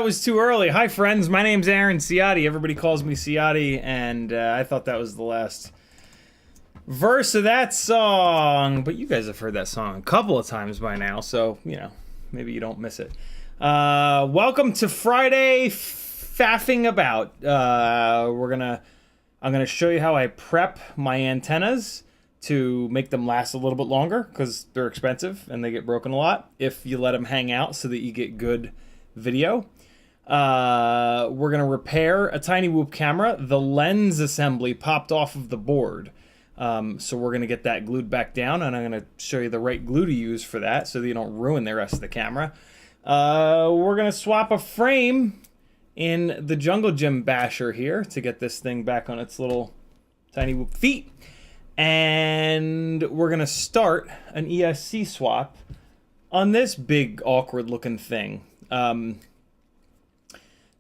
Was too early. Hi friends, my name's Aaron Ciotti. Everybody calls me Ciotti, and I thought that was the last verse of that song, but you guys have heard that song a couple of times by now, so you know, maybe you don't miss it. Welcome to Friday Faffing About. I'm gonna show you how I prep my antennas to make them last a little bit longer, because they're expensive and they get broken a lot if you let them hang out, so that you get good video. We're gonna repair a Tiny Whoop camera. The lens assembly popped off of the board, so we're gonna get that glued back down, and I'm gonna show you the right glue to use for that, so that you don't ruin the rest of the camera. We're gonna swap a frame in the Jungle Gym basher here to get this thing back on its little Tiny Whoop feet, and we're gonna start an ESC swap on this big awkward looking thing.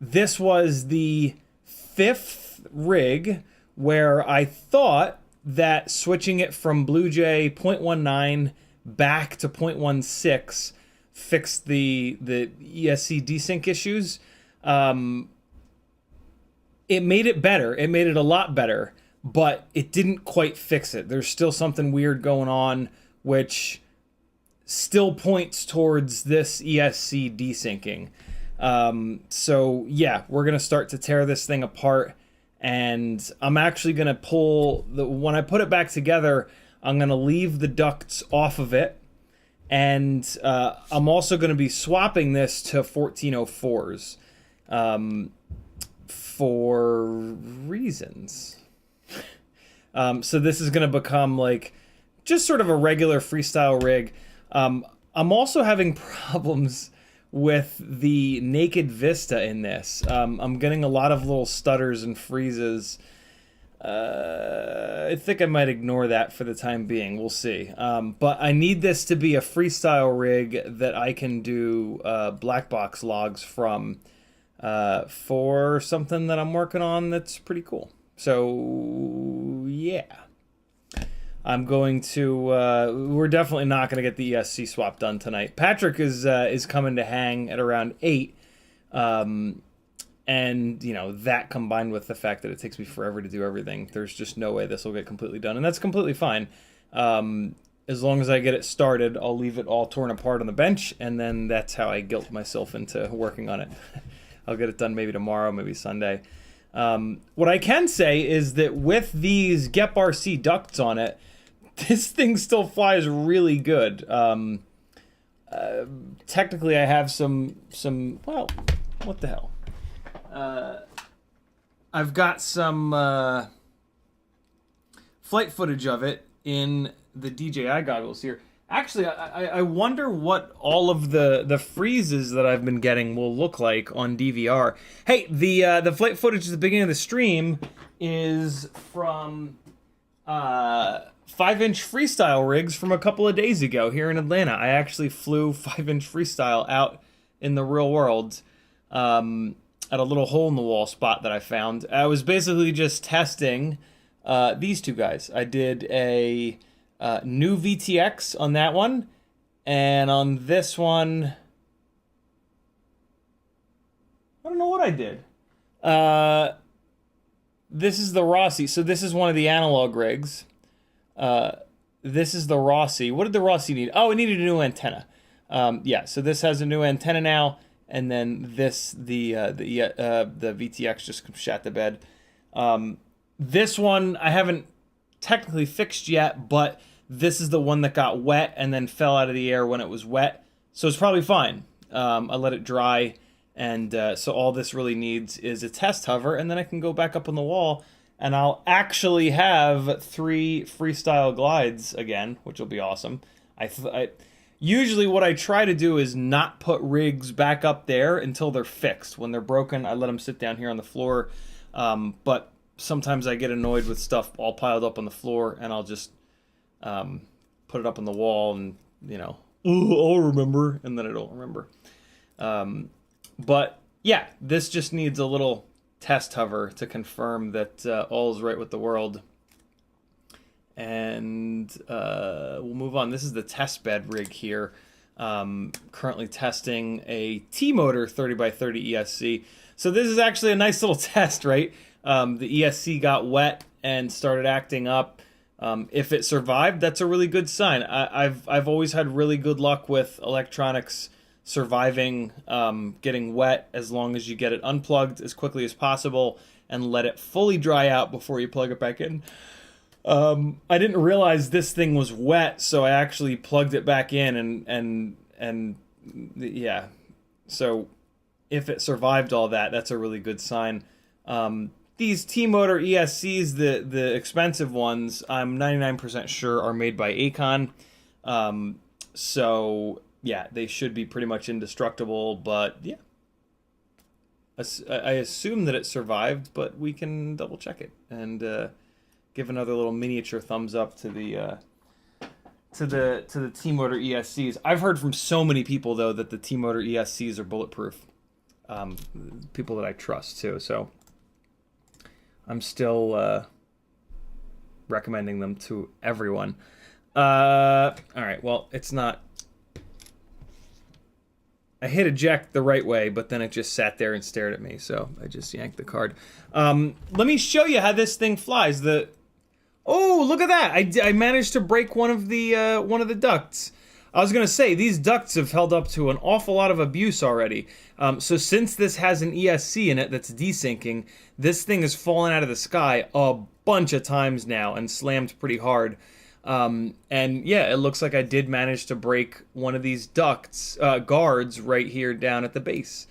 This was the 5th rig where I thought that switching it from Blue Jay 0.19 back to 0.16 fixed the ESC desync issues. It made it better. It made it a lot better, but it didn't quite fix it. There's still something weird going on, which still points towards this ESC desyncing. So yeah, we're gonna start to tear this thing apart, and I'm actually gonna pull when I put it back together, I'm gonna leave the ducts off of it, and I'm also gonna be swapping this to 1404s for reasons. So this is gonna become like just sort of a regular freestyle rig. I'm also having problems with the naked vista in this. I'm getting a lot of little stutters and freezes. I think I might ignore that for the time being. We'll see. But I need this to be a freestyle rig that I can do black box logs from for something that I'm working on that's pretty cool. So yeah. I'm going to, we're definitely not going to get the ESC swap done tonight. Patrick is coming to hang at around 8. And, you know, that combined with the fact that it takes me forever to do everything, there's just no way this will get completely done. And that's completely fine. As long as I get it started, I'll leave it all torn apart on the bench, and then that's how I guilt myself into working on it. I'll get it done maybe tomorrow, maybe Sunday. What I can say is that with these GEP RC ducts on it, this thing still flies really good. Technically, I have some. Well, what the hell? I've got some flight footage of it in the DJI goggles here. Actually, I wonder what all of the freezes that I've been getting will look like on DVR. Hey, the flight footage at the beginning of the stream is from 5-inch freestyle rigs from a couple of days ago here in Atlanta. I actually flew 5-inch freestyle out in the real world at a little hole in the wall spot that I found. I was basically just testing these two guys. I did a new VTX on that one, and on this one, I don't know what I did. This is the Rossi. So this is one of the analog rigs. This is the Rossi. What did the Rossi need? Oh, it needed a new antenna. Yeah, so this has a new antenna now, and then this, the VTX just shat the bed. This one I haven't technically fixed yet, but this is the one that got wet and then fell out of the air when it was wet, so it's probably fine. I let it dry, and so all this really needs is a test hover, and then I can go back up on the wall, and I'll actually have 3 freestyle glides again, which will be awesome. Usually what I try to do is not put rigs back up there until they're fixed. When they're broken, I let them sit down here on the floor, but sometimes I get annoyed with stuff all piled up on the floor, and I'll just put it up on the wall, and I'll remember, and then I don't remember. But yeah, this just needs a little test hover to confirm that all is right with the world, and we'll move on. This is the test bed rig here. Currently testing a T-motor 30x30 ESC. So this is actually a nice little test, right? The ESC got wet and started acting up. If it survived, that's a really good sign. I've always had really good luck with electronics surviving getting wet, as long as you get it unplugged as quickly as possible and let it fully dry out before you plug it back in. I didn't realize this thing was wet, so I actually plugged it back in, and yeah. So if it survived all that, that's a really good sign. These T-motor ESCs, the expensive ones, I'm 99% sure are made by Acon. So yeah, they should be pretty much indestructible, but yeah. I assume that it survived, but we can double check it and give another little miniature thumbs up to the T-motor ESCs. I've heard from so many people though that the T-motor ESCs are bulletproof. People that I trust too, so I'm still recommending them to everyone. All right, well, it's not. I hit eject the right way, but then it just sat there and stared at me, so I just yanked the card. Let me show you how this thing flies. Oh, look at that! I managed to break one of the ducts. I was gonna say, these ducts have held up to an awful lot of abuse already. So since this has an ESC in it that's desyncing, this thing has fallen out of the sky a bunch of times now and slammed pretty hard. And yeah, it looks like I did manage to break one of these ducts, guards right here down at the base,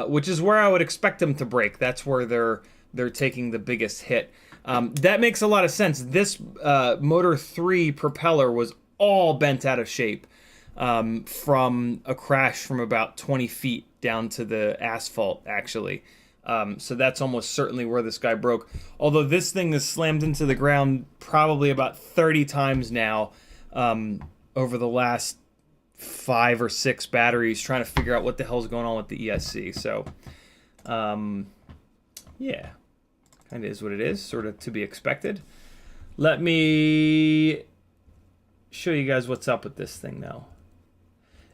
which is where I would expect them to break. That's where they're taking the biggest hit. That makes a lot of sense. This Motor 3 propeller was all bent out of shape from a crash from about 20 feet down to the asphalt, actually. So that's almost certainly where this guy broke. Although this thing is slammed into the ground probably about 30 times now over the last 5 or 6 batteries, trying to figure out what the hell's going on with the ESC. So, yeah, kind of is what it is, sort of to be expected. Let me show you guys what's up with this thing now.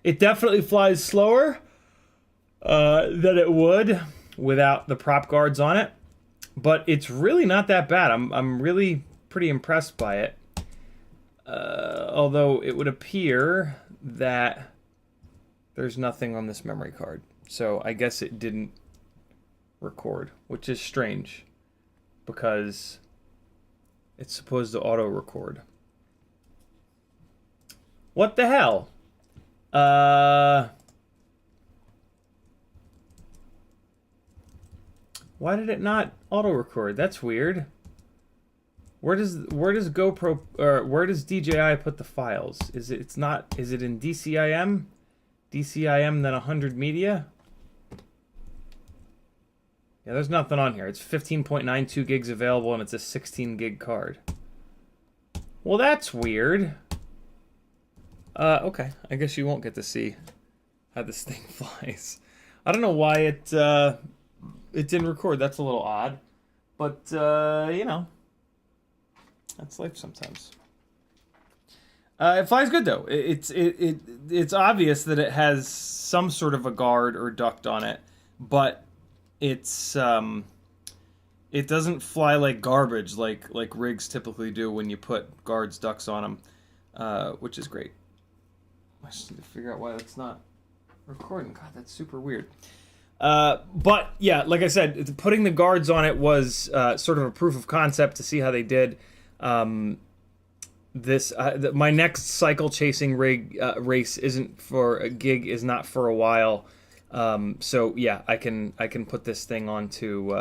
It definitely flies slower than it would without the prop guards on it, but it's really not that bad. I'm really pretty impressed by it. Although it would appear that there's nothing on this memory card. So I guess it didn't record, which is strange because it's supposed to auto record. What the hell? Why did it not auto record? That's weird. Where does GoPro or where does DJI put the files? Is it is it in DCIM? DCIM then 100 media? Yeah, there's nothing on here. It's 15.92 gigs available and it's a 16 gig card. Well, that's weird. Okay. I guess you won't get to see how this thing flies. I don't know why it didn't record. That's a little odd. But you know, that's life sometimes. It flies good though. It's obvious that it has some sort of a guard or duct on it, but it's it doesn't fly like garbage like rigs typically do when you put guards, ducts on them, which is great. I just need to figure out why that's not recording. God, that's super weird. But yeah, like I said, putting the guards on it was sort of a proof of concept to see how they did. My next cycle chasing rig race isn't for a gig, is not for a while. So yeah, I can put this thing onto.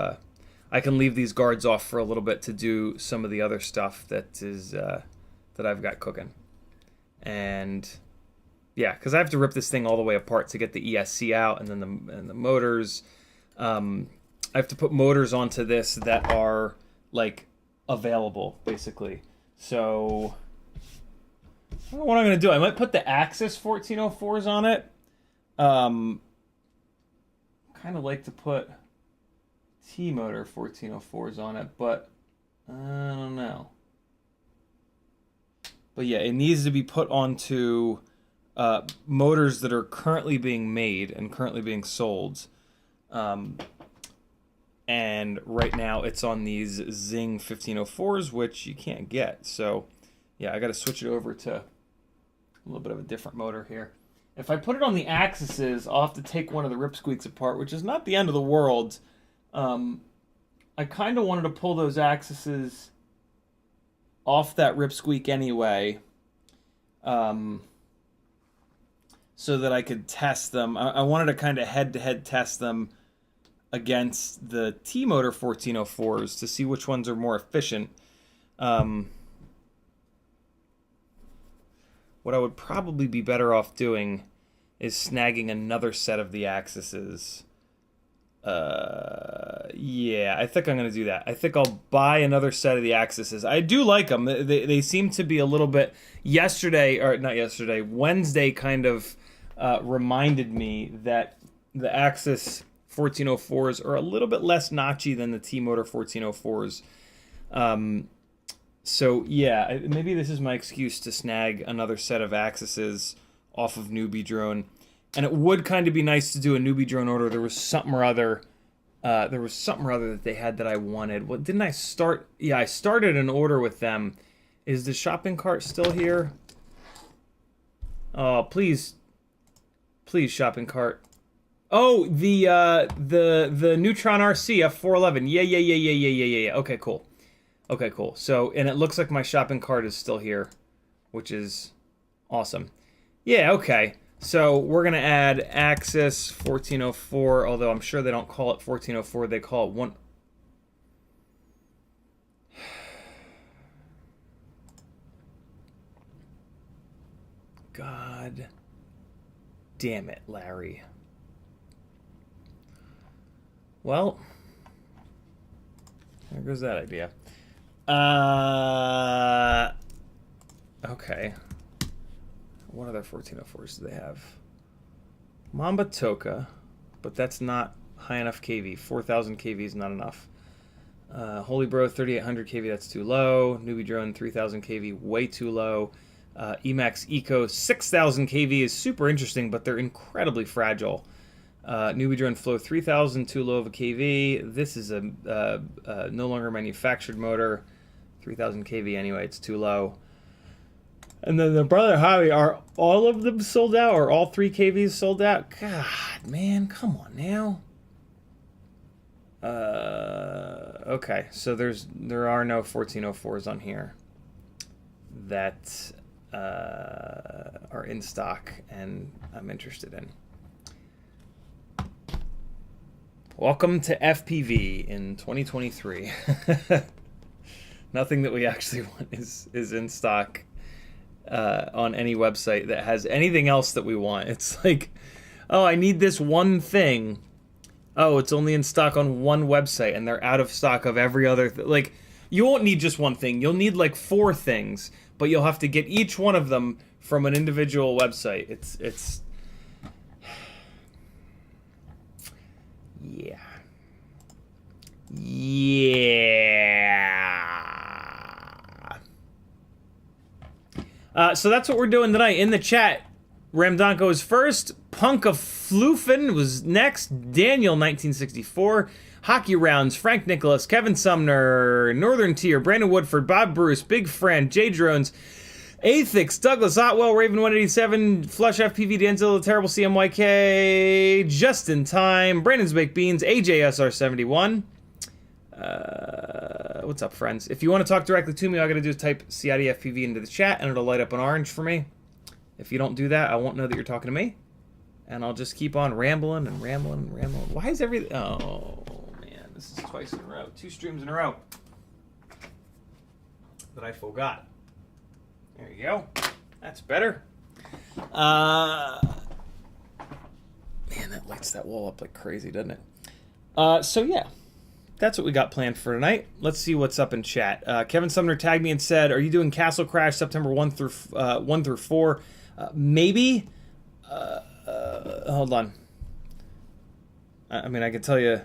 I can leave these guards off for a little bit to do some of the other stuff that is that I've got cooking, and yeah, because I have to rip this thing all the way apart to get the ESC out, and then the motors. I have to put motors onto this that are like available, basically. So I don't know what I'm gonna do. I might put the Axis 1404s on it. Kind of like to put T-motor 1404s on it, but I don't know. But yeah, it needs to be put onto motors that are currently being made and currently being sold. And right now it's on these Zing 1504s, which you can't get. So yeah, I got to switch it over to a little bit of a different motor here. If I put it on the Axises, I'll have to take one of the ripsqueaks apart, which is not the end of the world. I kind of wanted to pull those Axises off that ripsqueak anyway, so that I could test them. I wanted to kind of head-to-head test them against the T-motor 1404s to see which ones are more efficient. What I would probably be better off doing is snagging another set of the Axises. Yeah, I think I'm going to do that. I think I'll buy another set of the Axises. I do like them. They seem to be a little bit... Wednesday kind of reminded me that the Axis 1404s are a little bit less notchy than the T-motor 1404s. So yeah, maybe this is my excuse to snag another set of Axises off of Newbie Drone. And it would kind of be nice to do a Newbie Drone order. There was something or other that they had that I wanted. Well, didn't I start? Yeah, I started an order with them. Is the shopping cart still here? Oh, please, shopping cart. Oh, the Neutron RC F411. Yeah. Okay, cool. So, and it looks like my shopping cart is still here, which is awesome. Yeah, okay. So we're going to add Axis 1404, although I'm sure they don't call it 1404. They call it one... God damn it, Larry. Well, there goes that idea. Okay. What other 1404s do they have? Mamba Toka, but that's not high enough kV. 4,000 kV is not enough. Holy Bro 3,800 kV, that's too low. Newbie Drone 3,000 kV, way too low. Emax Eco 6,000 kV is super interesting, but they're incredibly fragile. Newbie Drone Flow 3,000, too low of a kV. This is a no longer manufactured motor. 3,000 kV anyway, it's too low. And then the Brother Hobby, are all of them sold out, or all 3 KVs sold out? God, man, come on now. Okay, so there are no 1404s on here that are in stock and I'm interested in. Welcome to FPV in 2023. Nothing that we actually want is in stock on any website that has anything else that we want. It's like, oh, I need this one thing. Oh, it's only in stock on one website, and they're out of stock of every other like, you won't need just one thing. You'll need like 4 things, but you'll have to get each one of them from an individual website. It's yeah. So that's what we're doing tonight. In the chat, Ramdonko is first. Punk of Floofin was next. Daniel 1964. Hockey Rounds. Frank Nicholas. Kevin Sumner. Northern Tier. Brandon Woodford. Bob Bruce. Big Friend. J Drones. Athix. Douglas Otwell. Raven 187. Flush FPV. Danzilla. Terrible CMYK. Just in Time. Brandon's Baked Beans. AJSR 71. What's up, friends? If you want to talk directly to me, all I gotta do is type CiottiFPV into the chat and it'll light up an orange for me. If you don't do that, I won't know that you're talking to me. And I'll just keep on rambling and rambling and rambling. Why is everything... Oh, man. This is twice in a row. 2 streams in a row. That I forgot. There you go. That's better. Man, that lights that wall up like crazy, doesn't it? So, yeah. That's what we got planned for tonight. Let's see what's up in chat. Kevin Sumner tagged me and said, "Are you doing Castle Crash September 1 through 4? Maybe. Hold on. I mean, I can tell you,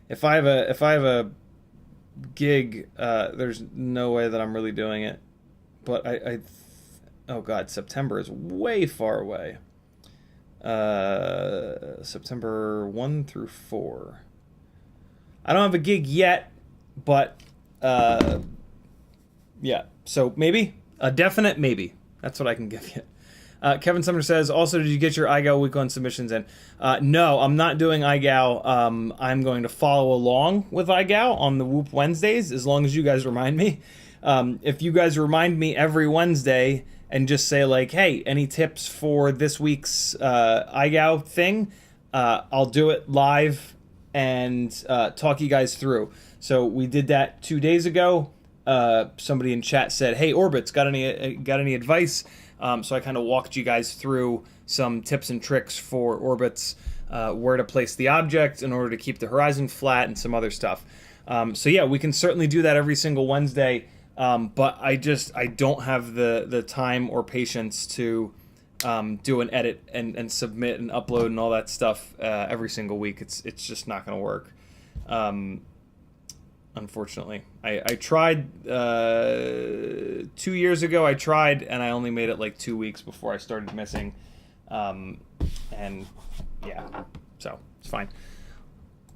if I have a gig, there's no way that I'm really doing it. But oh God, September is way far away. September 1 through 4. I don't have a gig yet, but yeah. So maybe a definite maybe. That's what I can give you. Kevin Sumner says, also, did you get your IGOW week 1 submissions in? No, I'm not doing IGOW. I'm going to follow along with IGOW on the Whoop Wednesdays, as long as you guys remind me. If you guys remind me every Wednesday and just say like, hey, any tips for this week's IGOW thing, I'll do it live and talk you guys through. So we did that 2 days ago. Somebody in chat said, hey, Orbits, got any advice? So I kind of walked you guys through some tips and tricks for Orbits, where to place the object in order to keep the horizon flat and some other stuff. So yeah, we can certainly do that every single Wednesday, but I don't have the time or patience to do an edit and submit and upload and all that stuff every single week. It's just not going to work. Unfortunately, I tried 2 years ago. I tried and I only made it like 2 weeks before I started missing. And yeah, so it's fine.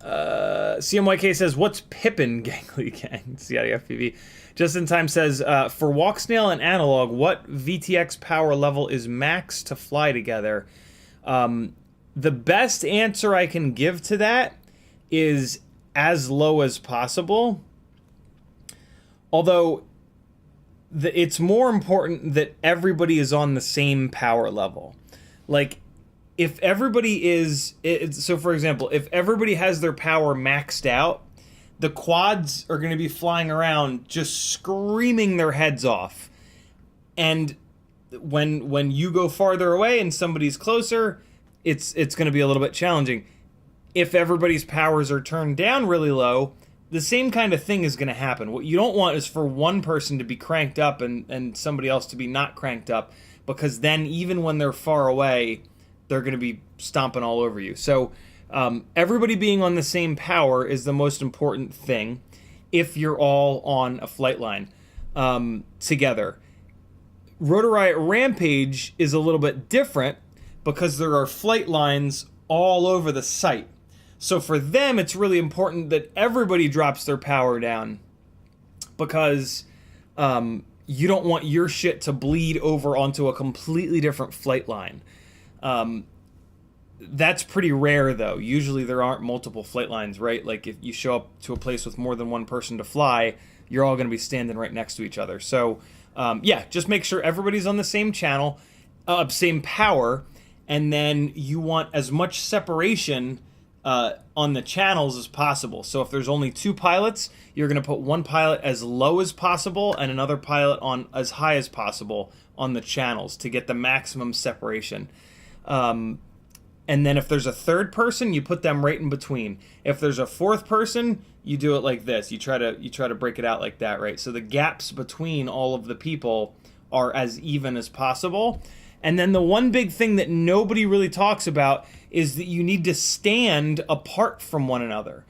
CMYK says, what's Pippin Gangly Gang? CiottiFPV. Just in Time says, for Walksnail and Analog, what VTX power level is max to fly together? The best answer I can give to that is as low as possible. Although, it's more important that everybody is on the same power level. Like, if everybody is... So, for example, if everybody has their power maxed out, the quads are going to be flying around just screaming their heads off. And when you go farther away and somebody's closer, it's going to be a little bit challenging. If everybody's powers are turned down really low, the same kind of thing is going to happen. What you don't want is for one person to be cranked up and somebody else to be not cranked up, because then even when they're far away, they're going to be stomping all over you. So everybody being on the same power is the most important thing if you're all on a flight line together. Rotor Riot Rampage is a little bit different because there are flight lines all over the site. So for them, it's really important that everybody drops their power down, because you don't want your shit to bleed over onto a completely different flight line. That's pretty rare, though. Usually there aren't multiple flight lines, right? Like if you show up to a place with more than one person to fly, you're all going to be standing right next to each other. So, yeah, just make sure everybody's on the same channel, same power, and then you want as much separation on the channels as possible. So if there's only 2 pilots, you're going to put one pilot as low as possible and another pilot on as high as possible on the channels to get the maximum separation. And then if there's a third person, you put them right in between. If there's a fourth person, you do it like this. You try to break it out like that, right? So the gaps between all of the people are as even as possible. And then the one big thing that nobody really talks about is that you need to stand apart from one another.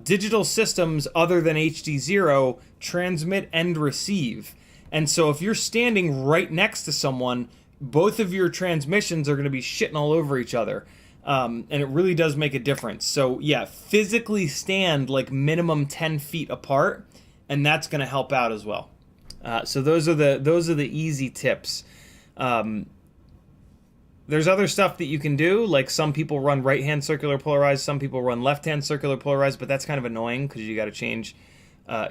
Digital systems other than HD0 transmit and receive. And so if you're standing right next to someone, both of your transmissions are going to be shitting all over each other. And it really does make a difference. So yeah, physically stand like minimum 10 feet apart, and that's going to help out as well. So those are the easy tips. There's other stuff that you can do, like some people run right-hand circular polarized, some people run left-hand circular polarized, but that's kind of annoying because you got to change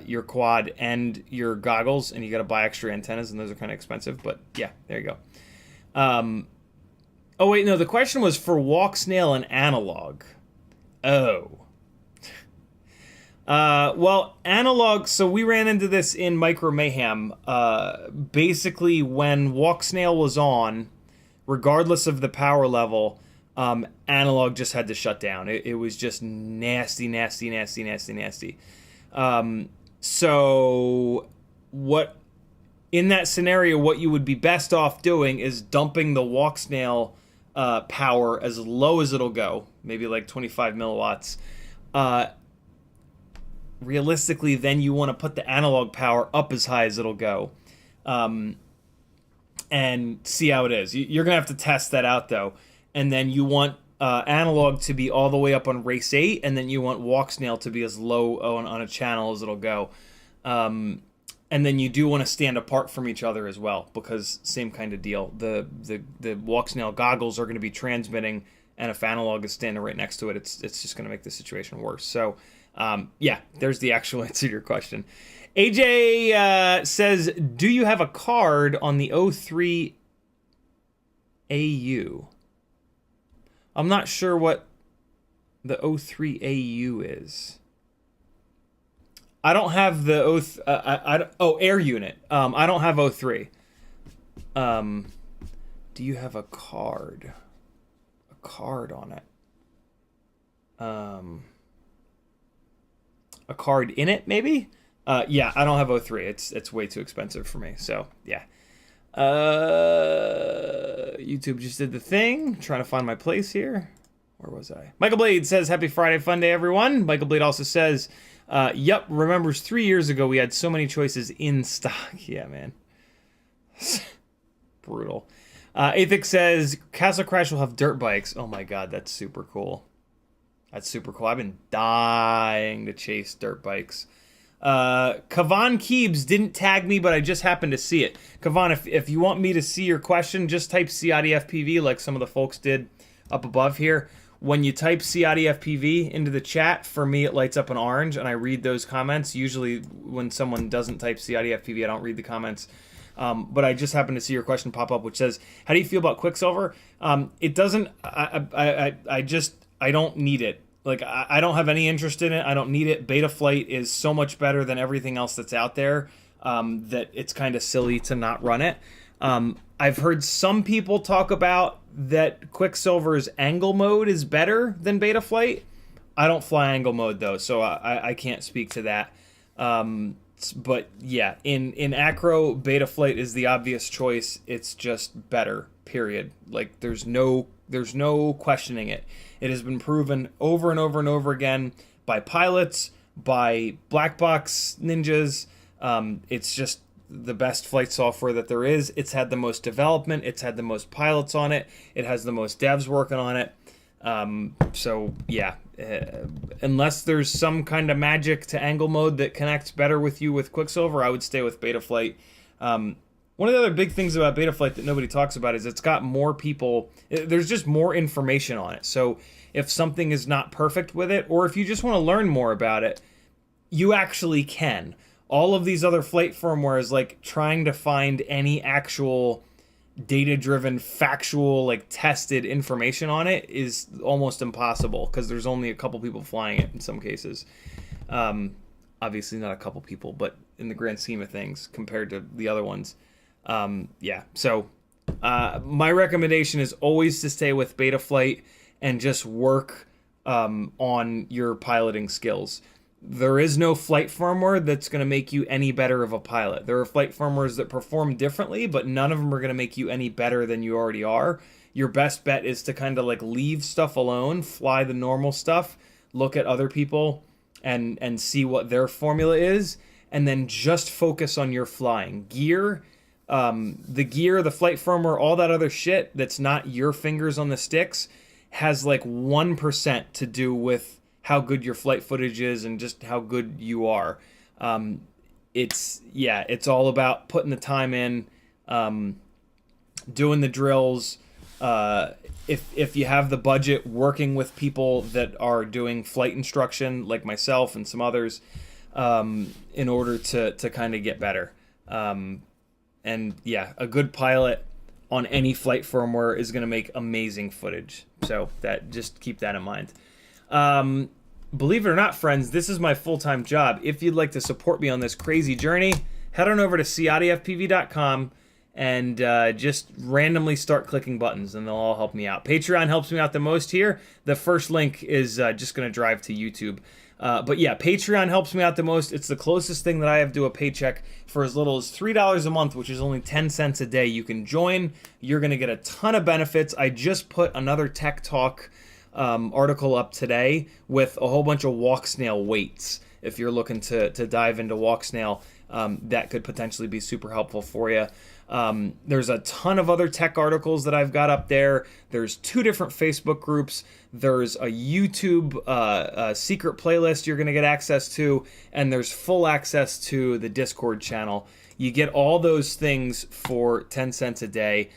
your quad and your goggles, and you got to buy extra antennas, and those are kind of expensive. But yeah, there you go. Oh wait, no, the question was for Walksnail and analog. Oh. Well, analog, so we ran into this in Micro Mayhem. Basically, when Walksnail was on, regardless of the power level, analog just had to shut down. It was just nasty. So what, in that scenario, what you would be best off doing is dumping the Walksnail power as low as it'll go, maybe like 25 milliwatts. Realistically, then you want to put the analog power up as high as it'll go, and see how it is. You're going to have to test that out, though. And then you want analog to be all the way up on race 8, and then you want Walksnail to be as low on a channel as it'll go. And then you do want to stand apart from each other as well, because same kind of deal. The Walksnail goggles are going to be transmitting, and if analog is standing right next to it, it's just going to make the situation worse. So, yeah, there's the actual answer to your question. AJ says, do you have a card on the 03 AU? I'm not sure what the 03 AU is. I don't have the air unit. I don't have 03. Do you have a card? A card on it? A card in it, maybe? Yeah, I don't have 03. It's way too expensive for me. So yeah. YouTube just did the thing. Trying to find my place here. Where was I? Michael Blade says, happy Friday fun day, everyone. Michael Blade also says, yep, remembers 3 years ago we had so many choices in stock. Yeah, man. Brutal. Athix says, Castle Crash will have dirt bikes. Oh my god, that's super cool. That's super cool. I've been dying to chase dirt bikes. Kavan Keebs didn't tag me, but I just happened to see it. Kavan, if you want me to see your question, just type CiottiFPV like some of the folks did up above here. When you type CiottiFPV into the chat, for me it lights up an orange, and I read those comments. Usually when someone doesn't type CiottiFPV, I don't read the comments. But I just happened to see your question pop up, which says, how do you feel about Quicksilver? It doesn't, I don't need it. Like, I don't have any interest in it. I don't need it. Betaflight is so much better than everything else that's out there that it's kind of silly to not run it. I've heard some people talk about that Quicksilver's angle mode is better than Betaflight. I don't fly angle mode, though, so I can't speak to that. But, yeah, in acro, Betaflight is the obvious choice. It's just better, period. Like, there's no questioning it. It has been proven over and over and over again by pilots, by black box ninjas. It's just the best flight software that there is. It's had the most development. It's had the most pilots on it. It has the most devs working on it. So, yeah, unless there's some kind of magic to angle mode that connects better with you with Quicksilver, I would stay with Betaflight. One of the other big things about Betaflight that nobody talks about is it's got more people, there's just more information on it. So if something is not perfect with it, or if you just want to learn more about it, you actually can. All of these other flight firmware is like trying to find any actual data-driven, factual, like tested information on it is almost impossible because there's only a couple people flying it in some cases. Obviously not a couple people, but in the grand scheme of things compared to the other ones. Yeah, so my recommendation is always to stay with Betaflight and just work on your piloting skills. There is no flight firmware that's going to make you any better of a pilot. There are flight firmwares that perform differently, but none of them are going to make you any better than you already are. Your best bet is to kind of like leave stuff alone, fly the normal stuff, look at other people and see what their formula is, and then just focus on your flying. Gear, the flight firmware, all that other shit that's not your fingers on the sticks has like 1% to do with how good your flight footage is and just how good you are. It's all about putting the time in, doing the drills. If you have the budget, working with people that are doing flight instruction like myself and some others, in order to kind of get better. And yeah, a good pilot on any flight firmware is going to make amazing footage. So just keep that in mind. Believe it or not, friends, this is my full-time job. If you'd like to support me on this crazy journey, head on over to CiottiFPV.com and just randomly start clicking buttons, and they'll all help me out. Patreon helps me out the most here. The first link is just going to drive to YouTube. But yeah, Patreon helps me out the most. It's the closest thing that I have to a paycheck. For as little as $3 a month, which is only 10 cents a day, you can join. You're going to get a ton of benefits. I just put another Tech Talk article up today with a whole bunch of Walksnail weights. If you're looking to dive into Walksnail, that could potentially be super helpful for you. There's a ton of other tech articles that I've got up there. There's 2 different Facebook groups. There's a YouTube secret playlist you're going to get access to, and there's full access to the Discord channel. You get all those things for 10 cents a day.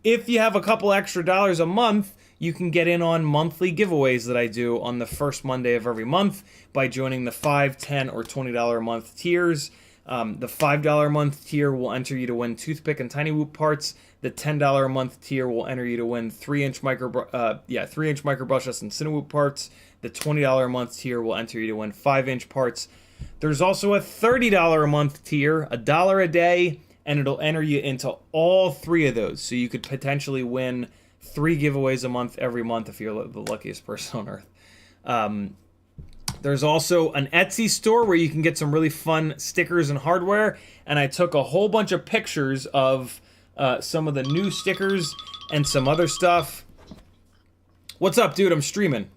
If you have a couple extra dollars a month, you can get in on monthly giveaways that I do on the first Monday of every month by joining the $5, $10, or $20 a month tiers. The $5 a month tier will enter you to win toothpick and tiny whoop parts. The $10 a month tier will enter you to win 3-inch microbrushless and cinewhoop parts. The $20 a month tier will enter you to win 5-inch parts. There's also a $30 a month tier, $1 a day, and it'll enter you into all 3 of those. So you could potentially win 3 giveaways a month every month if you're the luckiest person on earth. There's also an Etsy store where you can get some really fun stickers and hardware, and I took a whole bunch of pictures of some of the new stickers and some other stuff. What's up, dude? I'm streaming.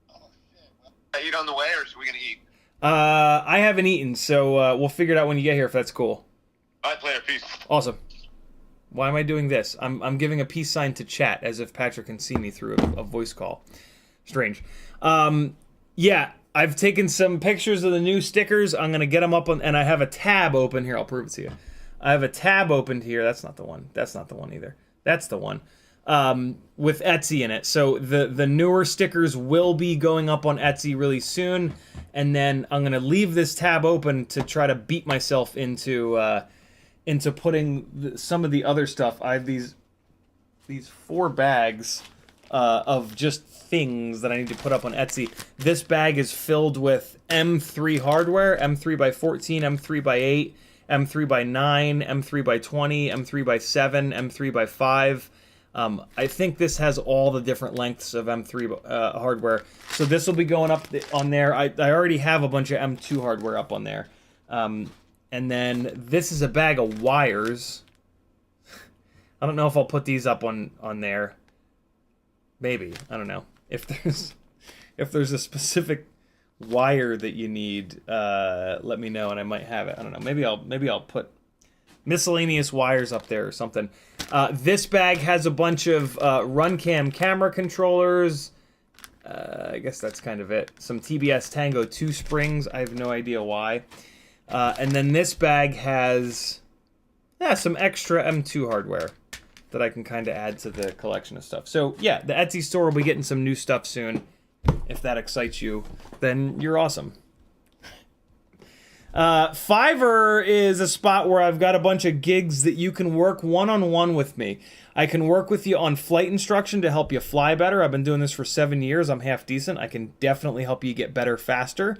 Oh, shit. Well, eat on the way, or are we going to eat? I haven't eaten, so we'll figure it out when you get here if that's cool. All right, player. Peace. Awesome. Why am I doing this? I'm giving a peace sign to chat as if Patrick can see me through a voice call. Strange. Yeah, I've taken some pictures of the new stickers. I'm going to get them up on, and I have a tab open here. I'll prove it to you. I have a tab opened here. That's not the one. That's not the one either. That's the one. With Etsy in it. So the newer stickers will be going up on Etsy really soon. And then I'm going to leave this tab open to try to beat myself into putting some of the other stuff. I have these 4 bags of just things that I need to put up on Etsy. This bag is filled with M3 hardware, M3x14, M3x8, M3x9, M3x20, M3x7, M3x5. I think this has all the different lengths of M3 hardware. So this will be going up on there. I already have a bunch of M2 hardware up on there. And then this is a bag of wires. I don't know if I'll put these up on there. Maybe. I don't know. If there's a specific wire that you need, let me know and I might have it. I don't know. Maybe I'll put miscellaneous wires up there or something. This bag has a bunch of RunCam camera controllers. I guess that's kind of it. Some TBS Tango 2 springs. I have no idea why. And then this bag has some extra M2 hardware that I can kind of add to the collection of stuff. So yeah, the Etsy store will be getting some new stuff soon. If that excites you, then you're awesome. Fiverr is a spot where I've got a bunch of gigs that you can work one-on-one with me. I can work with you on flight instruction to help you fly better. I've been doing this for 7 years. I'm half decent. I can definitely help you get better faster.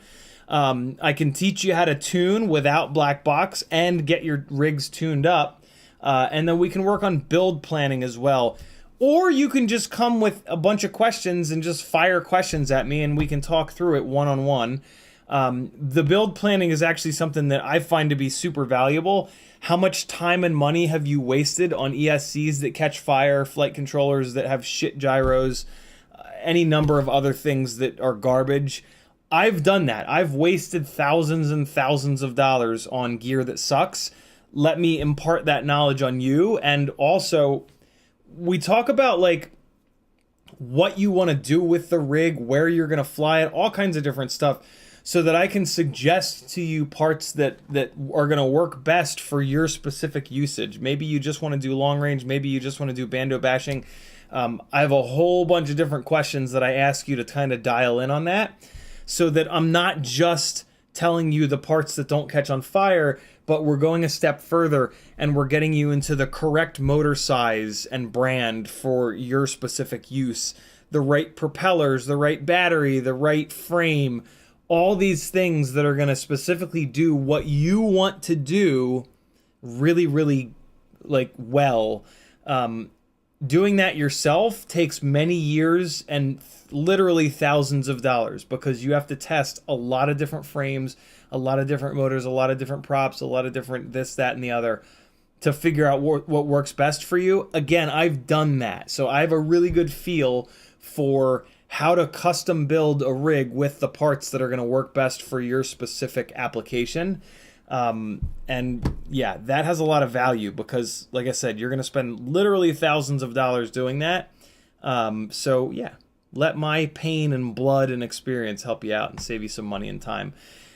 I can teach you how to tune without black box and get your rigs tuned up. And then we can work on build planning as well. Or you can just come with a bunch of questions and just fire questions at me and we can talk through it one-on-one. The build planning is actually something that I find to be super valuable. How much time and money have you wasted on ESCs that catch fire, flight controllers that have shit gyros, any number of other things that are garbage? I've done that. I've wasted thousands and thousands of dollars on gear that sucks. Let me impart that knowledge on you. And also, we talk about like what you want to do with the rig, where you're going to fly it, all kinds of different stuff, so that I can suggest to you parts that are going to work best for your specific usage. Maybe you just want to do long range. Maybe you just want to do bando bashing. I have a whole bunch of different questions that I ask you to kind of dial in on that, so that I'm not just telling you the parts that don't catch on fire, but we're going a step further and we're getting you into the correct motor size and brand for your specific use. The right propellers, the right battery, the right frame, all these things that are going to specifically do what you want to do really, really like well. Doing that yourself takes many years and literally thousands of dollars, because you have to test a lot of different frames, a lot of different motors, a lot of different props, a lot of different this, that, and the other to figure out what works best for you. Again, I've done that. So I have a really good feel for how to custom build a rig with the parts that are going to work best for your specific application. And yeah, that has a lot of value because, like I said, you're going to spend literally thousands of dollars doing that. So yeah, let my pain and blood and experience help you out and save you some money and time.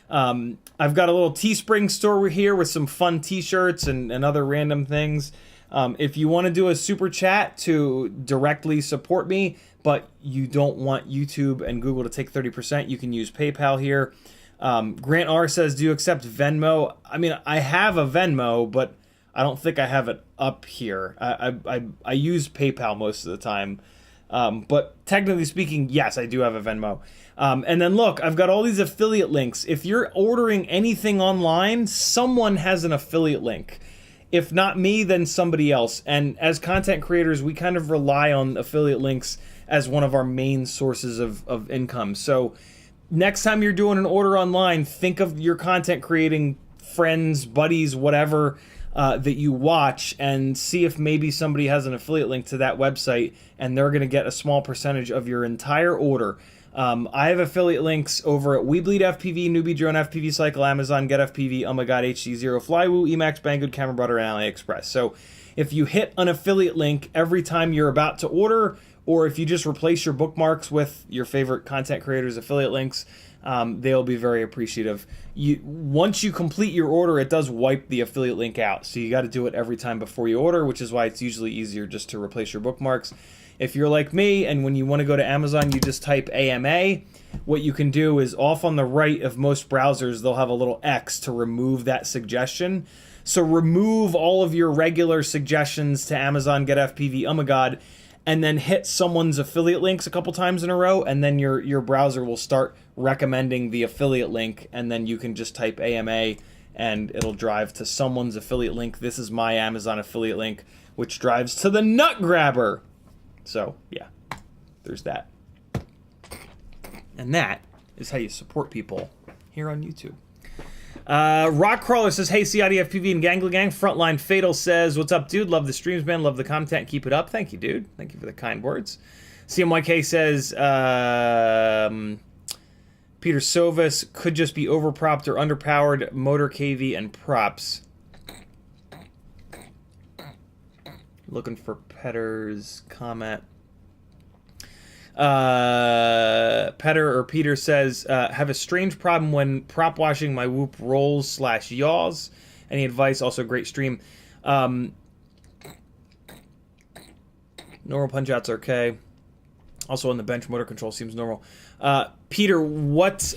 I've got a little Teespring store here with some fun t-shirts and other random things. If you want to do a super chat to directly support me, but you don't want YouTube and Google to take 30%, you can use PayPal here. Grant R says, do you accept Venmo? I mean, I have a Venmo, but I don't think I have it up here. I use PayPal most of the time. But technically speaking, yes, I do have a Venmo. And then look, I've got all these affiliate links. If you're ordering anything online, someone has an affiliate link. If not me, then somebody else. And as content creators, we kind of rely on affiliate links as one of our main sources of income. So next time you're doing an order online, think of your content creating friends, buddies, whatever that you watch, and see if maybe somebody has an affiliate link to that website, and they're going to get a small percentage of your entire order. I have affiliate links over at We Bleed FPV, Newbie Drone FPV Cycle, Amazon, Get FPV, Oh My God, HD0, Flywoo, Emacs, Banggood, Camera Butter, and AliExpress. So if you hit an affiliate link every time you're about to order, or if you just replace your bookmarks with your favorite content creators' affiliate links, they'll be very appreciative. Once you complete your order, it does wipe the affiliate link out. So you got to do it every time before you order, which is why it's usually easier just to replace your bookmarks. If you're like me and when you want to go to Amazon, you just type AMA, what you can do is off on the right of most browsers, they'll have a little X to remove that suggestion. So remove all of your regular suggestions to Amazon, Get FPV, Oh My God, and then hit someone's affiliate links a couple times in a row, and then your browser will start recommending the affiliate link, and then you can just type AMA and it'll drive to someone's affiliate link. This is my Amazon affiliate link, which drives to the Nut Grabber. So yeah, there's that. And that is how you support people here on YouTube. Rock Crawler says, hey, CiottiFPV and Gangla Gang. Frontline Fatal says, what's up, dude? Love the streams, man. Love the content. Keep it up. Thank you, dude. Thank you for the kind words. CMYK says, Peter Sovis could just be overpropped or underpowered motor KV and props. Looking for Petter's comment. Peter says, have a strange problem when prop washing my whoop rolls / yaws. Any advice? Also, great stream. Normal punch outs are okay. Also on the bench, motor control seems normal. Peter, what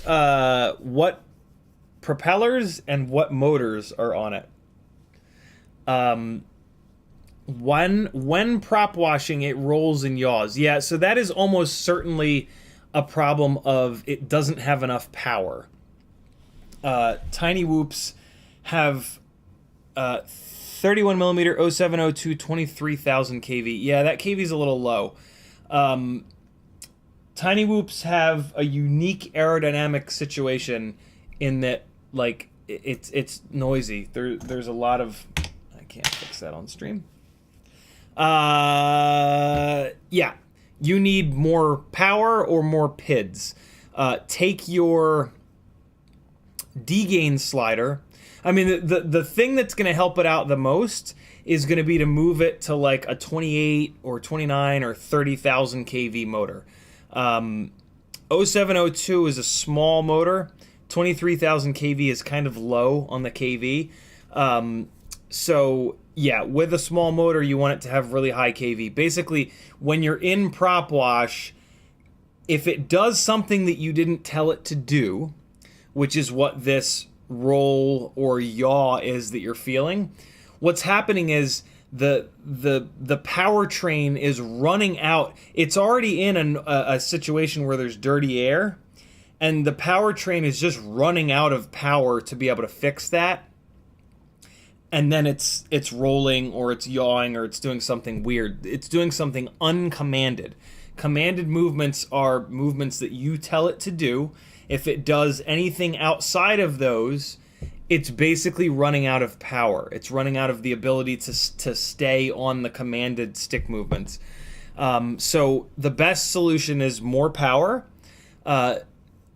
propellers and what motors are on it? When prop washing, it rolls and yaws. Yeah, so that is almost certainly a problem of it doesn't have enough power. Tiny whoops have 31 millimeter 0702 23,000 kV. Yeah, that kV is a little low. Tiny whoops have a unique aerodynamic situation in that, like, it's noisy. There's a lot of... I can't fix that on stream. Yeah, you need more power or more PIDs. Take your D-gain slider. I mean, the thing that's going to help it out the most is going to be to move it to like a 28 or 29 or 30,000 kV motor. 0702 is a small motor. 23,000 kV is kind of low on the kV. So yeah, with a small motor, you want it to have really high kV. Basically, when you're in prop wash, if it does something that you didn't tell it to do, which is what this roll or yaw is that you're feeling, what's happening is the powertrain is running out. It's already in a situation where there's dirty air, and the powertrain is just running out of power to be able to fix that. And then it's rolling, or it's yawing, or it's doing something weird. It's doing something uncommanded. Commanded movements are movements that you tell it to do. If it does anything outside of those, it's basically running out of power. It's running out of the ability to stay on the commanded stick movements. So the best solution is more power.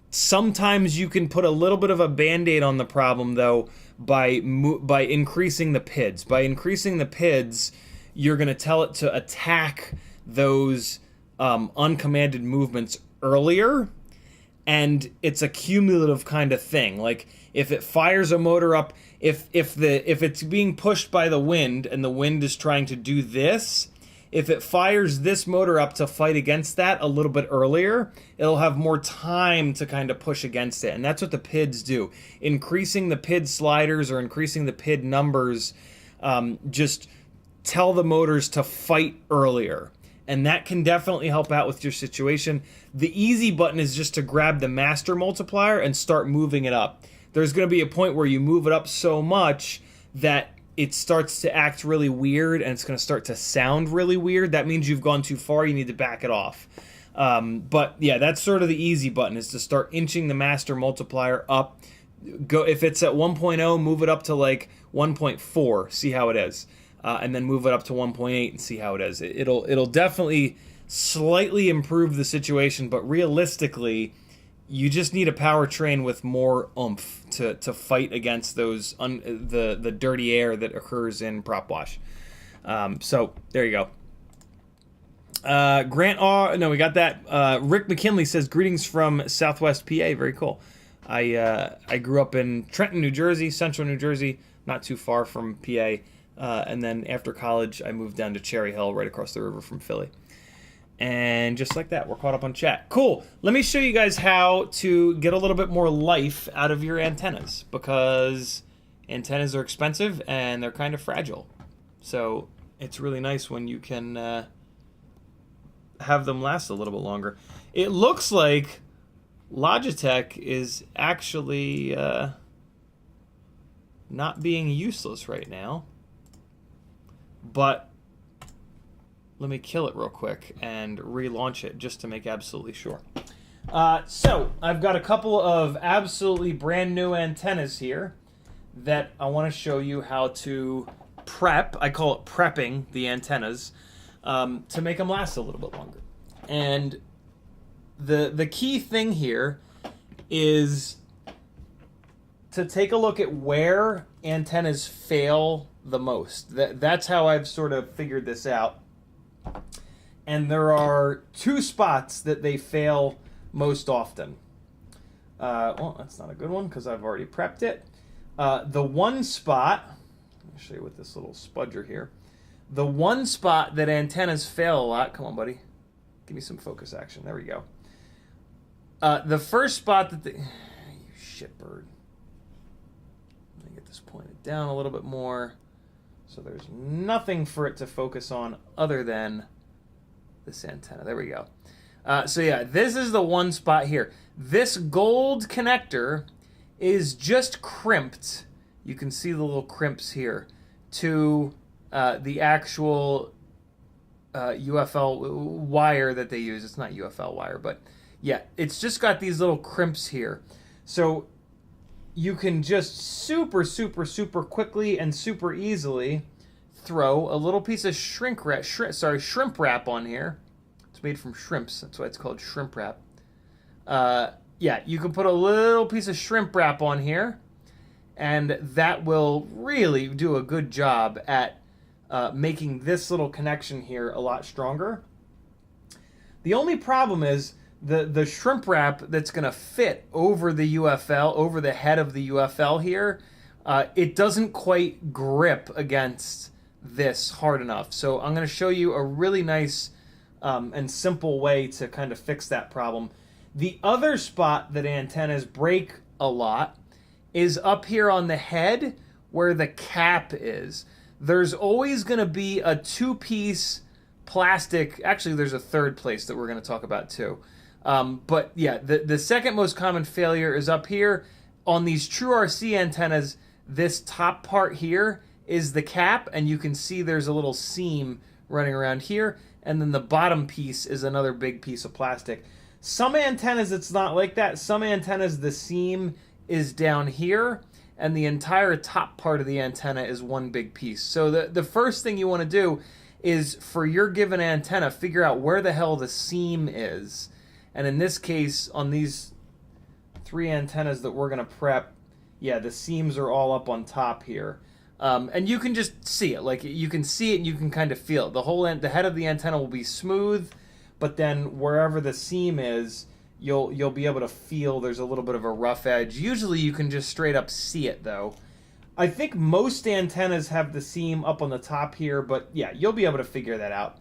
Sometimes you can put a little bit of a Band-Aid on the problem, though, by increasing the PIDs. By increasing the PIDs, you're going to tell it to attack those uncommanded movements earlier, and it's a cumulative kind of thing. Like, if it fires a motor up, if it's being pushed by the wind and the wind is trying to do this, if it fires this motor up to fight against that a little bit earlier, it'll have more time to kind of push against it. And that's what the PIDs do. Increasing the PID sliders or increasing the PID numbers just tell the motors to fight earlier. And that can definitely help out with your situation. The easy button is just to grab the master multiplier and start moving it up. There's going to be a point where you move it up so much that it starts to act really weird, and it's going to start to sound really weird. That means you've gone too far. You need to back it off. But yeah, that's sort of the easy button, is to start inching the master multiplier up. Go, if it's at 1.0, move it up to like 1.4, see how it is. And then move it up to 1.8 and see how it is. It'll definitely slightly improve the situation, but realistically, you just need a powertrain with more oomph to fight against those the dirty air that occurs in prop wash. So there you go. Grant R. No, we got that. Rick McKinley says, greetings from Southwest PA. Very cool. I grew up in Trenton, New Jersey, central New Jersey, not too far from PA. And then after college, I moved down to Cherry Hill, right across the river from Philly. And just like that, we're caught up on chat. Cool. Let me show you guys how to get a little bit more life out of your antennas, because antennas are expensive and they're kind of fragile. So it's really nice when you can have them last a little bit longer. It looks like Logitech is actually not being useless right now, but let me kill it real quick and relaunch it just to make absolutely sure. So I've got a couple of absolutely brand new antennas here that I want to show you how to prep. I call it prepping the antennas to make them last a little bit longer. And the key thing here is to take a look at where antennas fail the most. That's how I've sort of figured this out. And there are two spots that they fail most often. Well, that's not a good one because I've already prepped it. The one spot, let me show you with this little spudger here. The one spot that antennas fail a lot, come on buddy, give me some focus action, there we go. The first spot that you shitbird. Let me get this pointed down a little bit more so there's nothing for it to focus on other than this antenna. There we go. So yeah, this is the one spot here. This gold connector is just crimped. You can see the little crimps here to the actual UFL wire that they use. It's not UFL wire, but yeah, it's just got these little crimps here. So you can just super quickly and super easily throw a little piece of shrimp wrap on here. It's made from shrimps, that's why it's called shrimp wrap. Yeah, you can put a little piece of shrimp wrap on here, and that will really do a good job at making this little connection here a lot stronger. The only problem is the shrimp wrap that's going to fit over the UFL, over the head of the UFL here, it doesn't quite grip against this hard enough. So I'm going to show you a really nice and simple way to kind of fix that problem. The other spot that antennas break a lot is up here on the head where the cap is. There's always going to be a two-piece plastic, actually there's a third place that we're going to talk about too. But yeah, the second most common failure is up here. On these true RC antennas, this top part here is the cap, and you can see there's a little seam running around here, and then the bottom piece is another big piece of plastic. Some antennas, it's not like that. Some antennas, the seam is down here, and the entire top part of the antenna is one big piece. So the first thing you want to do is, for your given antenna, figure out where the hell the seam is. And in this case, on these three antennas that we're going to prep, yeah, the seams are all up on top here. And you can just see it. Like, you can see it and you can kind of feel it. The head of the antenna will be smooth, but then wherever the seam is, you'll be able to feel there's a little bit of a rough edge. Usually you can just straight up see it, though. I think most antennas have the seam up on the top here, but yeah, you'll be able to figure that out.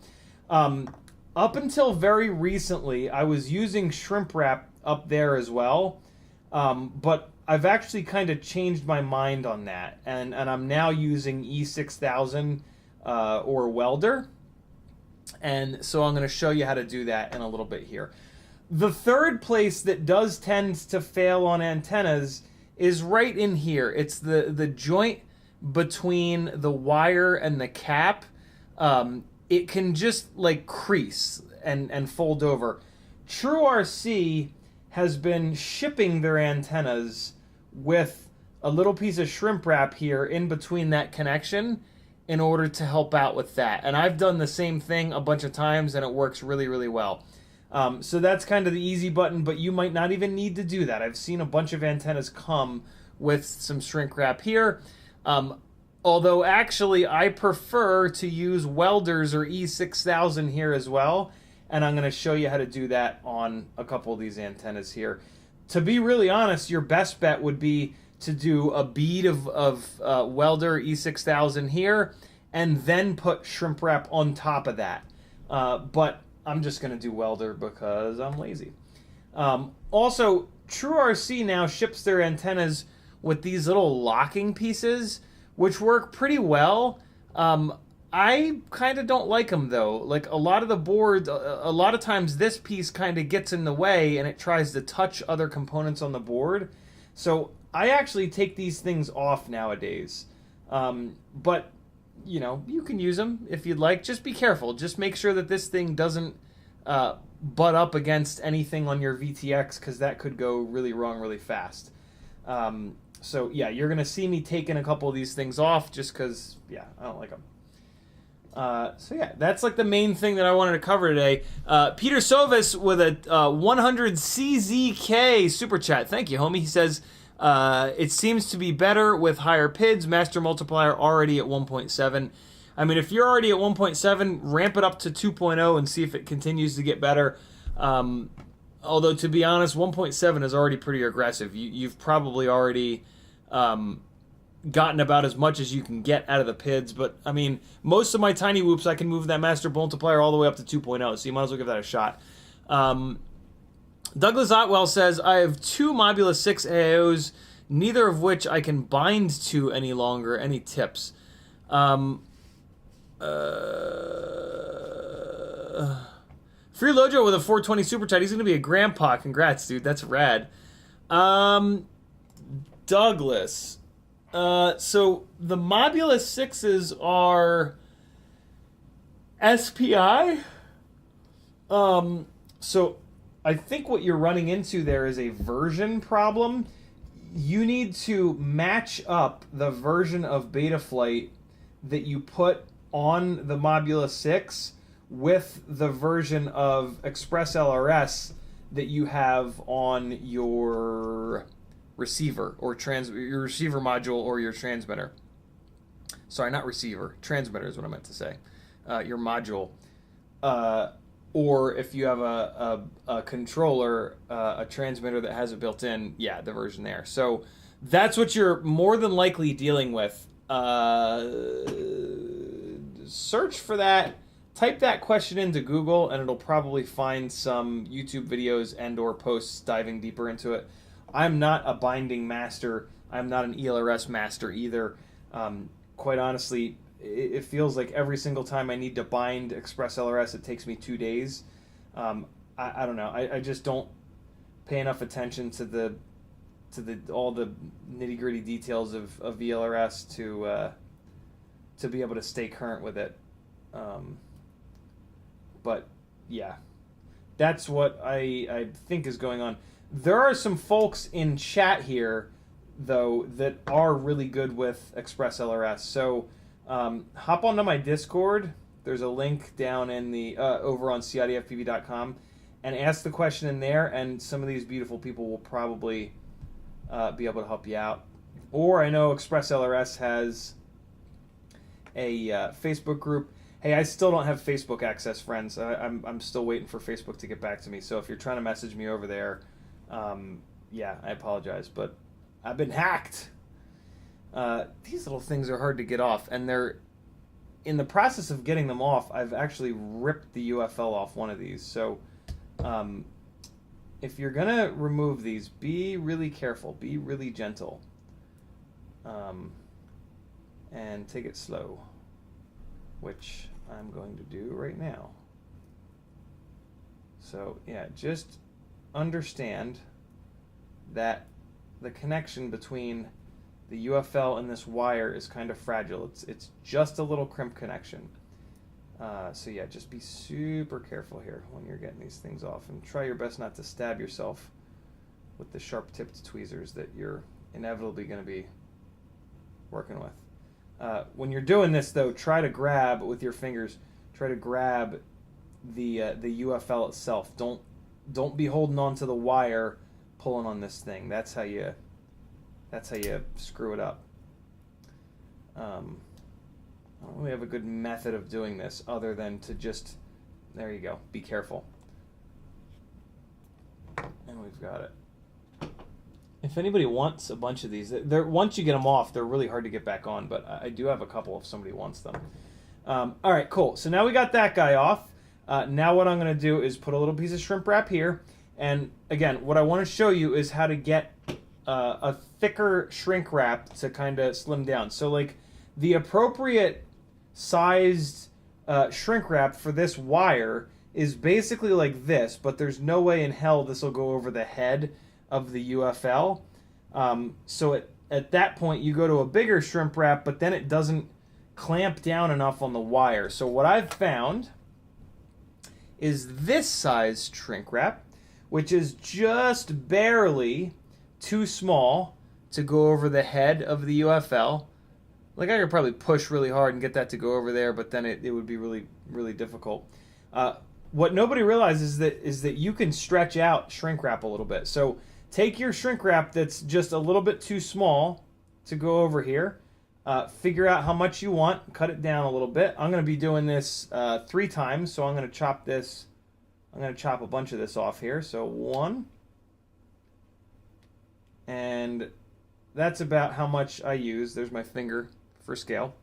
Up until very recently, I was using shrimp wrap up there as well, but I've actually kind of changed my mind on that, and I'm now using E6000 or welder, and so I'm going to show you how to do that in a little bit here. The third place that does tend to fail on antennas is right in here. It's the joint between the wire and the cap. It can just like crease and fold over. True RC has been shipping their antennas with a little piece of shrimp wrap here in between that connection in order to help out with that. And I've done the same thing a bunch of times and it works really well. So that's kind of the easy button, but you might not even need to do that. I've seen a bunch of antennas come with some shrink wrap here. Although actually I prefer to use welders or E6000 here as well. And I'm going to show you how to do that on a couple of these antennas here. To be really honest, your best bet would be to do a bead of welder E6000 here and then put shrimp wrap on top of that. But I'm just going to do welder because I'm lazy. Also, True RC now ships their antennas with these little locking pieces, which work pretty well. I kind of don't like them though. Like a lot of the boards, a lot of times this piece kind of gets in the way and it tries to touch other components on the board. So I actually take these things off nowadays. But, you know, you can use them if you'd like. Just be careful. Just make sure that this thing doesn't butt up against anything on your VTX, because that could go really wrong really fast. So yeah, you're going to see me taking a couple of these things off just because, yeah, I don't like them. So yeah, that's like the main thing that I wanted to cover today. Peter Sovis with a 100 CZK super chat. Thank you, homie. He says, it seems to be better with higher PIDs. Master multiplier already at 1.7. I mean, if you're already at 1.7, ramp it up to 2.0 and see if it continues to get better. Although, to be honest, 1.7 is already pretty aggressive. You've probably already gotten about as much as you can get out of the PIDs. But, I mean, most of my tiny whoops, I can move that master multiplier all the way up to 2.0, so you might as well give that a shot. Douglas Otwell says, I have 2 Mobula 6 AIOs, neither of which I can bind to any longer. Any tips? Free Lojo with a 420 super tight. He's going to be a grandpa. Congrats, dude. That's rad. Douglas. So the Mobula 6s are SPI. So I think what you're running into there is a version problem. You need to match up the version of Betaflight that you put on the Mobula 6 with the version of Express LRS that you have on your receiver or your receiver module or your transmitter. Sorry, not receiver. Transmitter is what I meant to say. Your module. Or if you have a controller, a transmitter that has it built in, yeah, the version there. So that's what you're more than likely dealing with. Search for that. Type that question into Google, and it'll probably find some YouTube videos and or posts diving deeper into it. I'm not a binding master. I'm not an ELRS master either. Quite honestly, it feels like every single time I need to bind Express LRS, it takes me 2 days. I don't know. I just don't pay enough attention to all the nitty gritty details of ELRS to be able to stay current with it. But yeah, that's what I think is going on. There are some folks in chat here, though, that are really good with Express LRS. So hop onto my Discord. There's a link down in the over on CiottiFPV.com, and ask the question in there, and some of these beautiful people will probably be able to help you out. Or I know Express LRS has a Facebook group. Hey, I still don't have Facebook access, friends. I'm still waiting for Facebook to get back to me. So if you're trying to message me over there, yeah, I apologize, but I've been hacked. These little things are hard to get off, and they're in the process of getting them off. I've actually ripped the UFL off one of these. So if you're gonna remove these, be really careful, be really gentle, and take it slow, which I'm going to do right now. So yeah, just understand that the connection between the UFL and this wire is kind of fragile. It's just a little crimp connection. So yeah, just be super careful here when you're getting these things off, and try your best not to stab yourself with the sharp-tipped tweezers that you're inevitably going to be working with. When you're doing this, though, try to grab with your fingers. Try to grab the UFL itself. Don't be holding on to the wire, pulling on this thing. That's how you screw it up. I don't really have a good method of doing this other than to just, there you go, be careful. And we've got it. If anybody wants a bunch of these, once you get them off, they're really hard to get back on, but I do have a couple if somebody wants them. All right, cool. So now we got that guy off. Now what I'm going to do is put a little piece of shrimp wrap here. And again, what I want to show you is how to get a thicker shrink wrap to kind of slim down. So like the appropriate sized shrink wrap for this wire is basically like this, but there's no way in hell this will go over the head of the UFL. So at that point you go to a bigger shrimp wrap, but then it doesn't clamp down enough on the wire. So what I've found is this size shrink wrap, which is just barely too small to go over the head of the UFL. Like I could probably push really hard and get that to go over there, but then it would be really, really difficult. What nobody realizes is that you can stretch out shrink wrap a little bit. So take your shrink wrap that's just a little bit too small to go over here, Figure out how much you want, cut it down a little bit. I'm going to be doing this 3 times, so I'm going to chop this. I'm going to chop a bunch of this off here. So 1, and that's about how much I use. There's my finger for scale.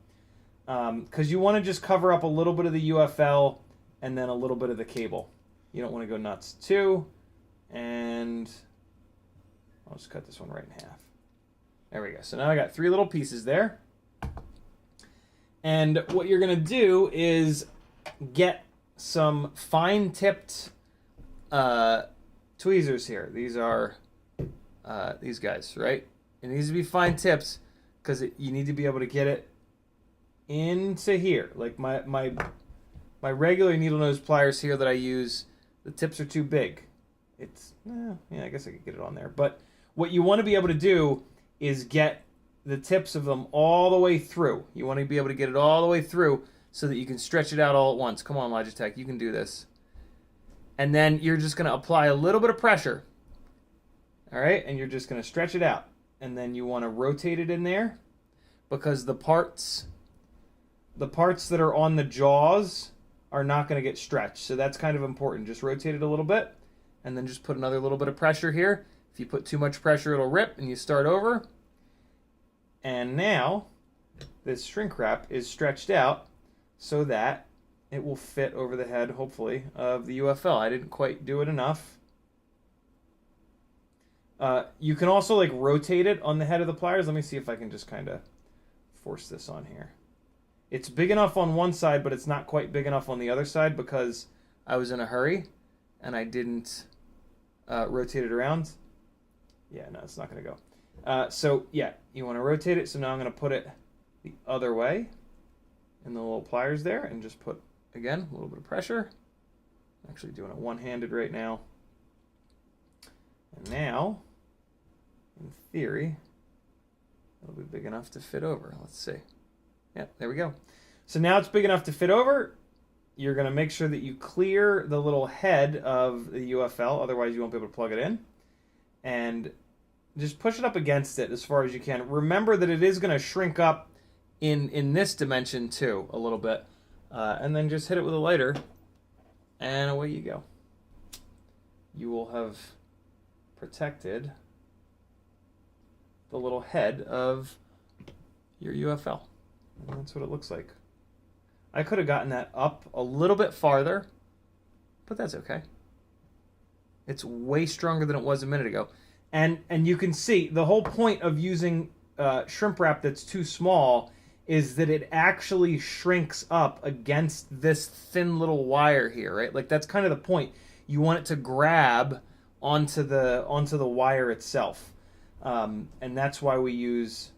Because you want to just cover up a little bit of the UFL and then a little bit of the cable. You don't want to go nuts. 2, and I'll just cut this one right in half. There we go. So now I got 3 little pieces there. And what you're going to do is get some fine-tipped tweezers here. These are these guys, right? It needs to be fine tips because you need to be able to get it into here. Like my regular needle nose pliers here that I use, the tips are too big. It's yeah, I guess I could get it on there. But what you want to be able to do is get the tips of them all the way through. You want to be able to get it all the way through so that you can stretch it out all at once. Come on, Logitech, you can do this. And then you're just going to apply a little bit of pressure. All right, and you're just going to stretch it out. And then you want to rotate it in there because the parts that are on the jaws are not going to get stretched. So that's kind of important. Just rotate it a little bit and then just put another little bit of pressure here. If you put too much pressure, it'll rip and you start over. And now this shrink wrap is stretched out so that it will fit over the head, hopefully, of the UFL. I didn't quite do it enough. You can also like rotate it on the head of the pliers. Let me see if I can just kind of force this on here. It's big enough on one side, but it's not quite big enough on the other side because I was in a hurry and I didn't rotate it around. Yeah, no, it's not going to go. So, yeah, you want to rotate it. So now I'm going to put it the other way in the little pliers there and just put, again, a little bit of pressure. I'm actually doing it one-handed right now. And now, in theory, it'll be big enough to fit over. Let's see. Yeah, there we go. So now it's big enough to fit over. You're going to make sure that you clear the little head of the UFL, otherwise you won't be able to plug it in. And just push it up against it as far as you can. Remember that it is going to shrink up in this dimension too, a little bit. And then just hit it with a lighter, and away you go. You will have protected the little head of your UFL. And that's what it looks like. I could have gotten that up a little bit farther, but that's okay. It's way stronger than it was a minute ago. And you can see the whole point of using shrimp wrap that's too small is that it actually shrinks up against this thin little wire here, right? Like that's kind of the point. You want it to grab onto the wire itself. And that's why we use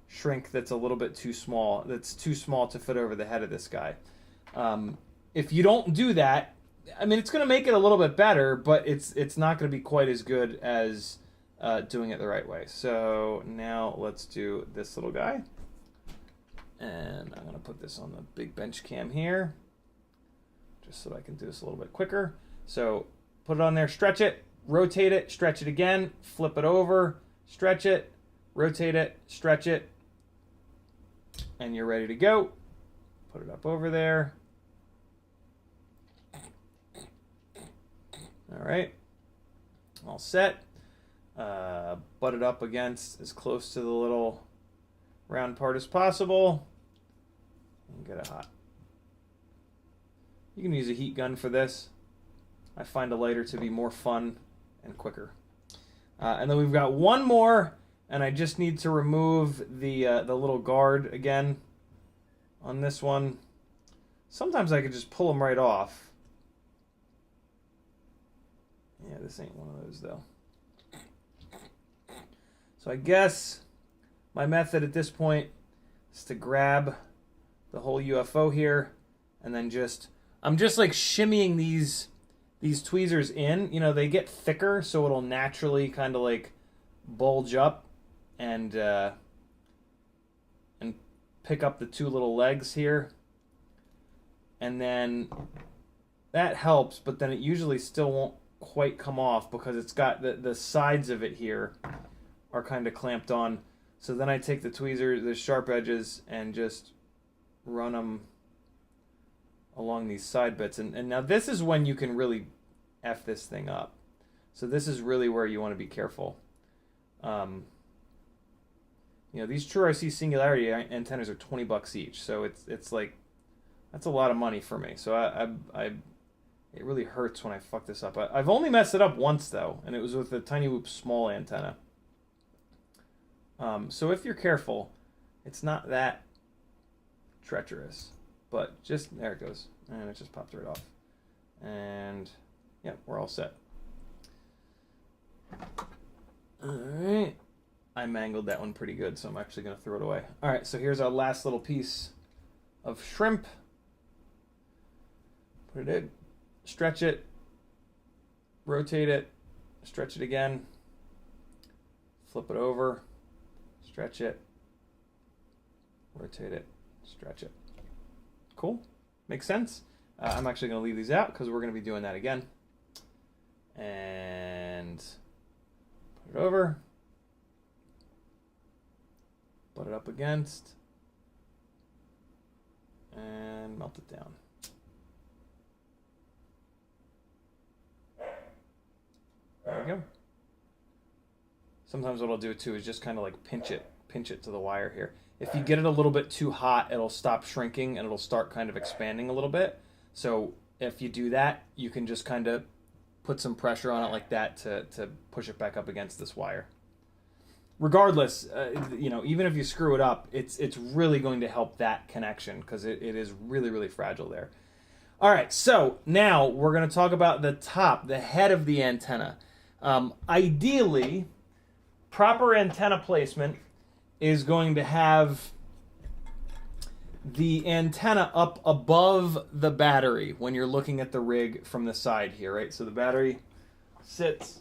shrink that's a little bit too small. That's too small to fit over the head of this guy. If you don't do that, I mean, it's going to make it a little bit better, but it's not going to be quite as good as doing it the right way. So now let's do this little guy. And I'm going to put this on the big bench cam here, just so I can do this a little bit quicker. So put it on there, stretch it, rotate it, stretch it again, flip it over, stretch it, rotate it, stretch it, and you're ready to go. Put it up over there. All right, all set. Butt it up against as close to the little round part as possible. And get it hot. You can use a heat gun for this. I find a lighter to be more fun and quicker. And then we've got one more, and I just need to remove the little guard again on this one. Sometimes I could just pull them right off. Yeah, this ain't one of those though. So I guess my method at this point is to grab the whole UFO here, and then I'm just like shimmying these tweezers in. You know, they get thicker, so it'll naturally kind of like bulge up and pick up the two little legs here. And then that helps, but then it usually still won't quite come off because it's got the sides of it here are kind of clamped on. So then I take the tweezers, the sharp edges, and just run them along these side bits. And now this is when you can really F this thing up. So this is really where you want to be careful. You know, these True RC Singularity antennas are $20 each. So it's like, that's a lot of money for me. So it really hurts when I fuck this up. I've only messed it up once though, and it was with the Tiny Whoop small antenna. So if you're careful, it's not that treacherous, but just, there it goes. And it just popped right off. And yeah, we're all set. All right. I mangled that one pretty good, so I'm actually going to throw it away. All right, so here's our last little piece of shrimp. Put it in, stretch it, rotate it, stretch it again, flip it over, stretch it, rotate it, stretch it. Cool? Makes sense? I'm actually going to leave these out because we're going to be doing that again. And put it over, put it up against, and melt it down. There we go. Sometimes what I'll do too is just kind of like pinch it to the wire here. If you get it a little bit too hot, it'll stop shrinking and it'll start kind of expanding a little bit. So if you do that, you can just kind of put some pressure on it like that to push it back up against this wire. Regardless, you know, even if you screw it up, it's really going to help that connection because it is really, really fragile there. All right, so now we're going to talk about the top, the head of the antenna. Ideally, proper antenna placement is going to have the antenna up above the battery when you're looking at the rig from the side here, right? So the battery sits,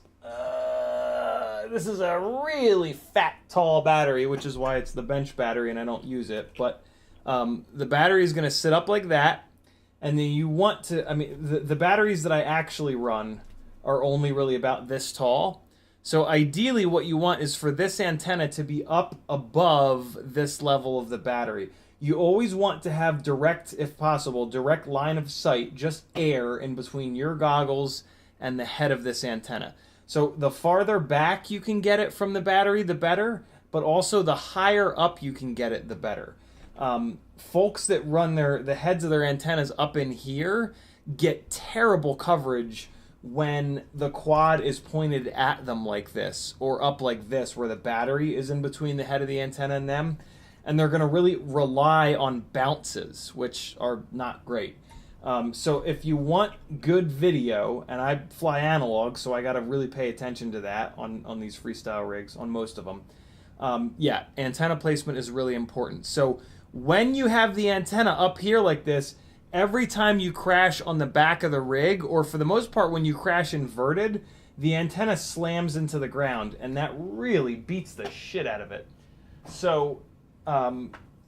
this is a really fat, tall battery, which is why it's the bench battery and I don't use it. But the battery is going to sit up like that. And then you want to, I mean, the batteries that I actually run are only really about this tall. So ideally what you want is for this antenna to be up above this level of the battery. You always want to have direct, if possible, direct line of sight, just air in between your goggles and the head of this antenna. So the farther back you can get it from the battery, the better, but also the higher up you can get it, the better. Folks that run the heads of their antennas up in here get terrible coverage when the quad is pointed at them like this or up like this where the battery is in between the head of the antenna and them, and they're going to really rely on bounces, which are not great. So if you want good video, and I fly analog, so I got to really pay attention to that on these freestyle rigs, on most of them. Yeah, antenna placement is really important. So when you have the antenna up here like this, every time you crash on the back of the rig, or for the most part when you crash inverted, the antenna slams into the ground, and that really beats the shit out of it. So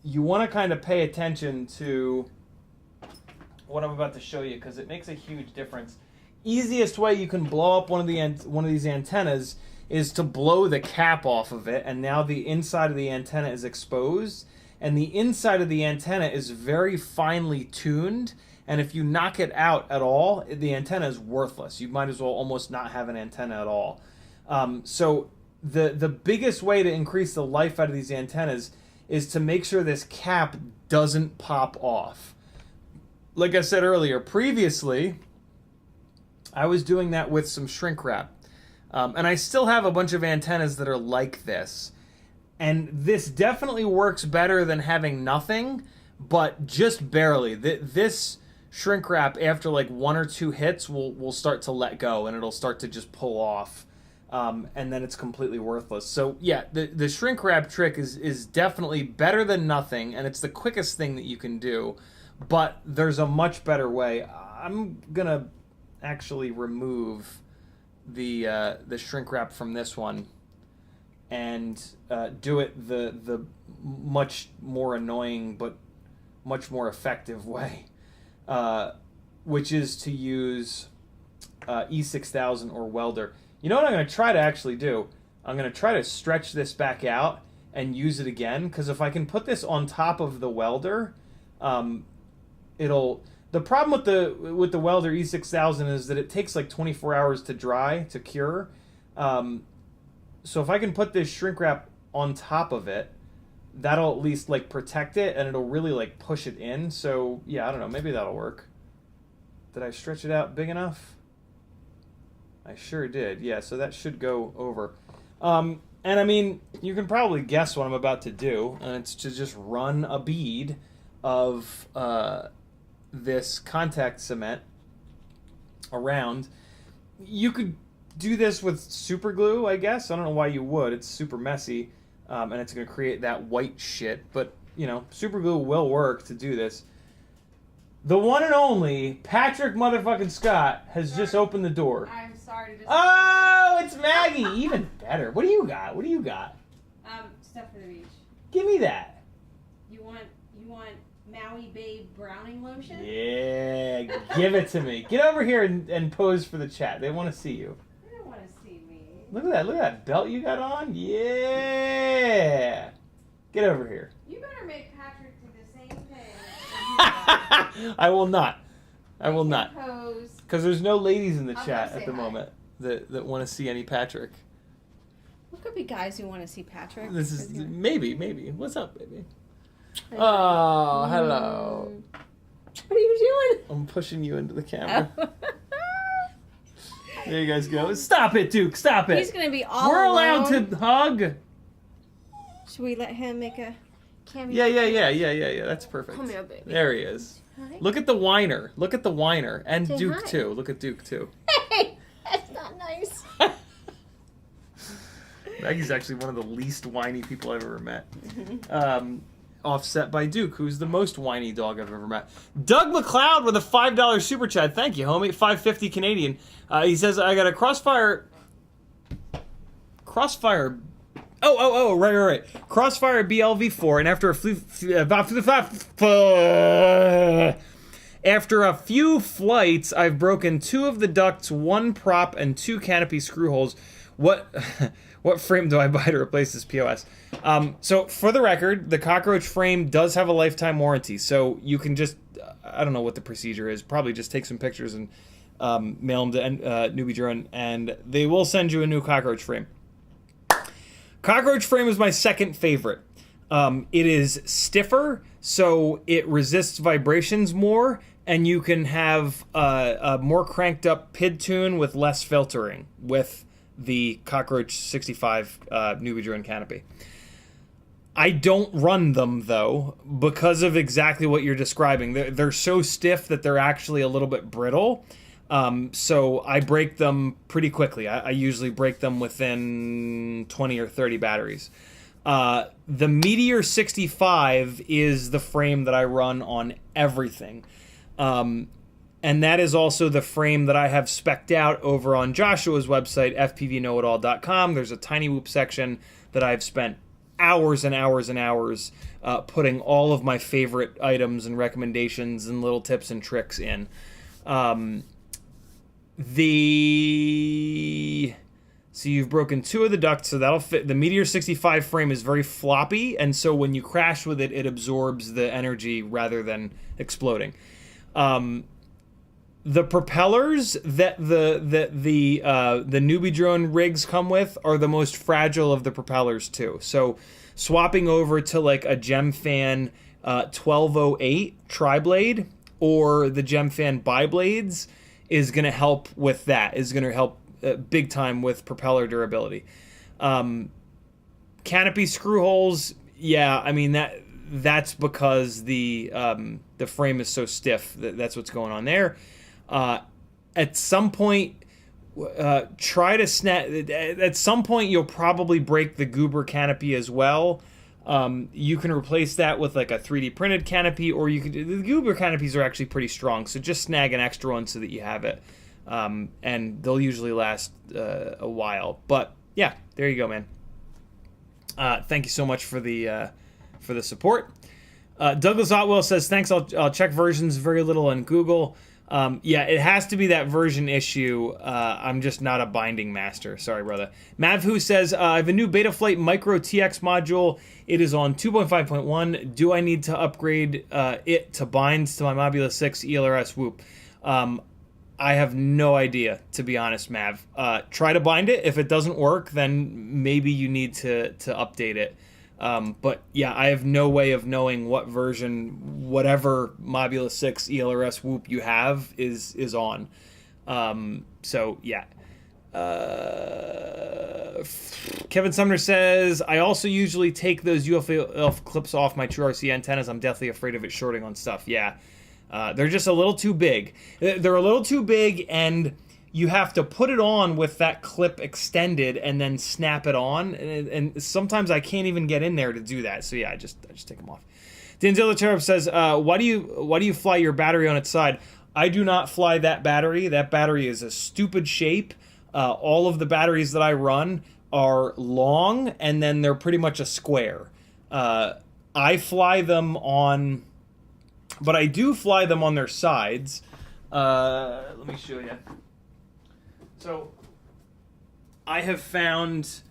you want to kind of pay attention to what I'm about to show you because it makes a huge difference. Easiest way you can blow up one of these antennas is to blow the cap off of it, and now the inside of the antenna is exposed. And the inside of the antenna is very finely tuned, and if you knock it out at all, the antenna is worthless. You might as well almost not have an antenna at all. So the biggest way to increase the life out of these antennas is to make sure this cap doesn't pop off. Like I said earlier, previously, I was doing that with some shrink wrap. And I still have a bunch of antennas that are like this. And this definitely works better than having nothing, but just barely. This shrink wrap, after like 1 or 2 hits, will start to let go, and it'll start to just pull off. And then it's completely worthless. So yeah, the shrink wrap trick is definitely better than nothing, and it's the quickest thing that you can do. But there's a much better way. I'm gonna actually remove the shrink wrap from this one and do it the much more annoying but much more effective way, which is to use E6000 or welder. You know what I'm going to try to actually do? I'm going to try to stretch this back out and use it again. Because if I can put this on top of the welder, it'll... The problem with the welder E6000 is that it takes like 24 hours to dry, to cure. So if I can put this shrink wrap on top of it, that'll at least like protect it, and it'll really like push it in. So yeah, I don't know, maybe that'll work. Did I stretch it out big enough? I sure did. Yeah, so that should go over. And I mean, you can probably guess what I'm about to do, and it's to just run a bead of this contact cement around. You could do this with super glue, I guess. I don't know why you would. It's super messy, and it's going to create that white shit. But, you know, super glue will work to do this. The one and only Patrick motherfucking Scott has just opened the door. I'm sorry to disappoint. Oh, it's Maggie. Even better. What do you got? What do you got? Stuff for the beach. Give me that. You want Maui Bay browning lotion? Yeah, give it to me. Get over here and pose for the chat. They want to see you. They don't want to see me. Look at that belt you got on. Yeah. Get over here. You better make Patrick do the same thing. I will not. I will not. Pose. Because there's no ladies in the I'll chat go at say the hi. moment that want to see any Patrick. There could be guys who want to see Patrick. This is maybe. What's up, baby? Oh, hello. What are you doing? I'm pushing you into the camera. There you guys go. Stop it, Duke. Stop it. He's going to be all We're alone. allowed to hug. Should we let him make a cameo? Yeah. That's perfect. Come here, baby. There he is. Hi. Look at the whiner. Look at the whiner. And Say Duke, hi. too. Look at Duke, too. Hey, that's not nice. Maggie's actually one of the least whiny people I've ever met. Offset by Duke, who's the most whiny dog I've ever met. Doug McLeod with a $5 super chat. Thank you, homie. $5.50 Canadian. He says, I got a Crossfire... Right. Crossfire BLV4, and after a few flights, I've broken 2 of the ducts, 1 prop, and 2 canopy screw holes. What frame do I buy to replace this POS? So for the record, the cockroach frame does have a lifetime warranty. So you can just, I don't know what the procedure is. Probably just take some pictures and mail them to Newbie Drone, and they will send you a new cockroach frame. Cockroach frame is my second favorite. It is stiffer, so it resists vibrations more, and you can have a more cranked up PID tune with less filtering with the Cockroach 65 Newbie Drone canopy. I don't run them, though, because of exactly what you're describing. They're so stiff that they're actually a little bit brittle. So I break them pretty quickly. I usually break them within 20 or 30 batteries. The Meteor 65 is the frame that I run on everything. And that is also the frame that I have spec'd out over on Joshua's website, fpvknowitall.com. There's a Tiny Whoop section that I've spent hours and hours and hours putting all of my favorite items and recommendations and little tips and tricks in. So you've broken 2 of the ducts, so that'll fit. The Meteor 65 frame is very floppy, and so when you crash with it, it absorbs the energy rather than exploding. The propellers that the Newbie Drone rigs come with are the most fragile of the propellers too. So swapping over to like a Gemfan 1208 tri-blade or the Gemfan bi-blades is going to help with that. Is going to help big time with propeller durability. Canopy screw holes, yeah, I mean that's because the frame is so stiff. That's what's going on there. At some point, try to snap. At some point, you'll probably break the Goober canopy as well. You can replace that with like a 3D printed canopy, or you could. The Goober canopies are actually pretty strong, so just snag an extra one so that you have it, and they'll usually last a while. But yeah, there you go, man. Thank you so much for the support. Douglas Otwell says, thanks, I'll check versions very little on Google. Yeah, it has to be that version issue. I'm just not a binding master. Sorry, brother. Mavhu says, I have a new Betaflight Micro TX module. It is on 2.5.1. Do I need to upgrade it to binds to my Mobula 6 ELRS Whoop? I have no idea, to be honest, Mav. Try to bind it. If it doesn't work, then maybe you need to update it. But yeah, I have no way of knowing what version, whatever Mobula 6 ELRS Whoop you have is on. So yeah. Kevin Sumner says, I also usually take those UFL clips off my True RC antennas. I'm deathly afraid of it shorting on stuff. Yeah. They're just a little too big. They're a little too big, and you have to put it on with that clip extended and then snap it on. And sometimes I can't even get in there to do that. So yeah, I just take them off. Denzel the Cherub says, why do you fly your battery on its side? I do not fly that battery. That battery is a stupid shape. All of the batteries that I run are long, and then they're pretty much a square. I fly them on... But I do fly them on their sides. Let me show you. So, I have found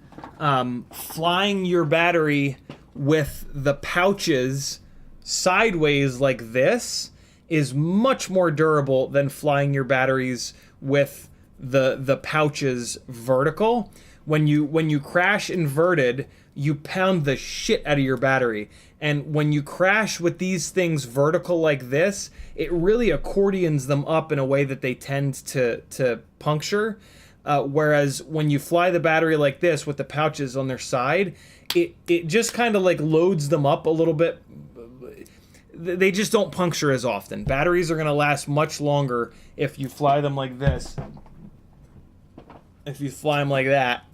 flying your battery with the pouches sideways like this is much more durable than flying your batteries with the pouches vertical. When you crash inverted, you pound the shit out of your battery. And when you crash with these things vertical like this, it really accordions them up in a way that they tend to puncture. Whereas when you fly the battery like this with the pouches on their side, it just kind of like loads them up a little bit. They just don't puncture as often. Batteries are going to last much longer if you fly them like this. If you fly them like that,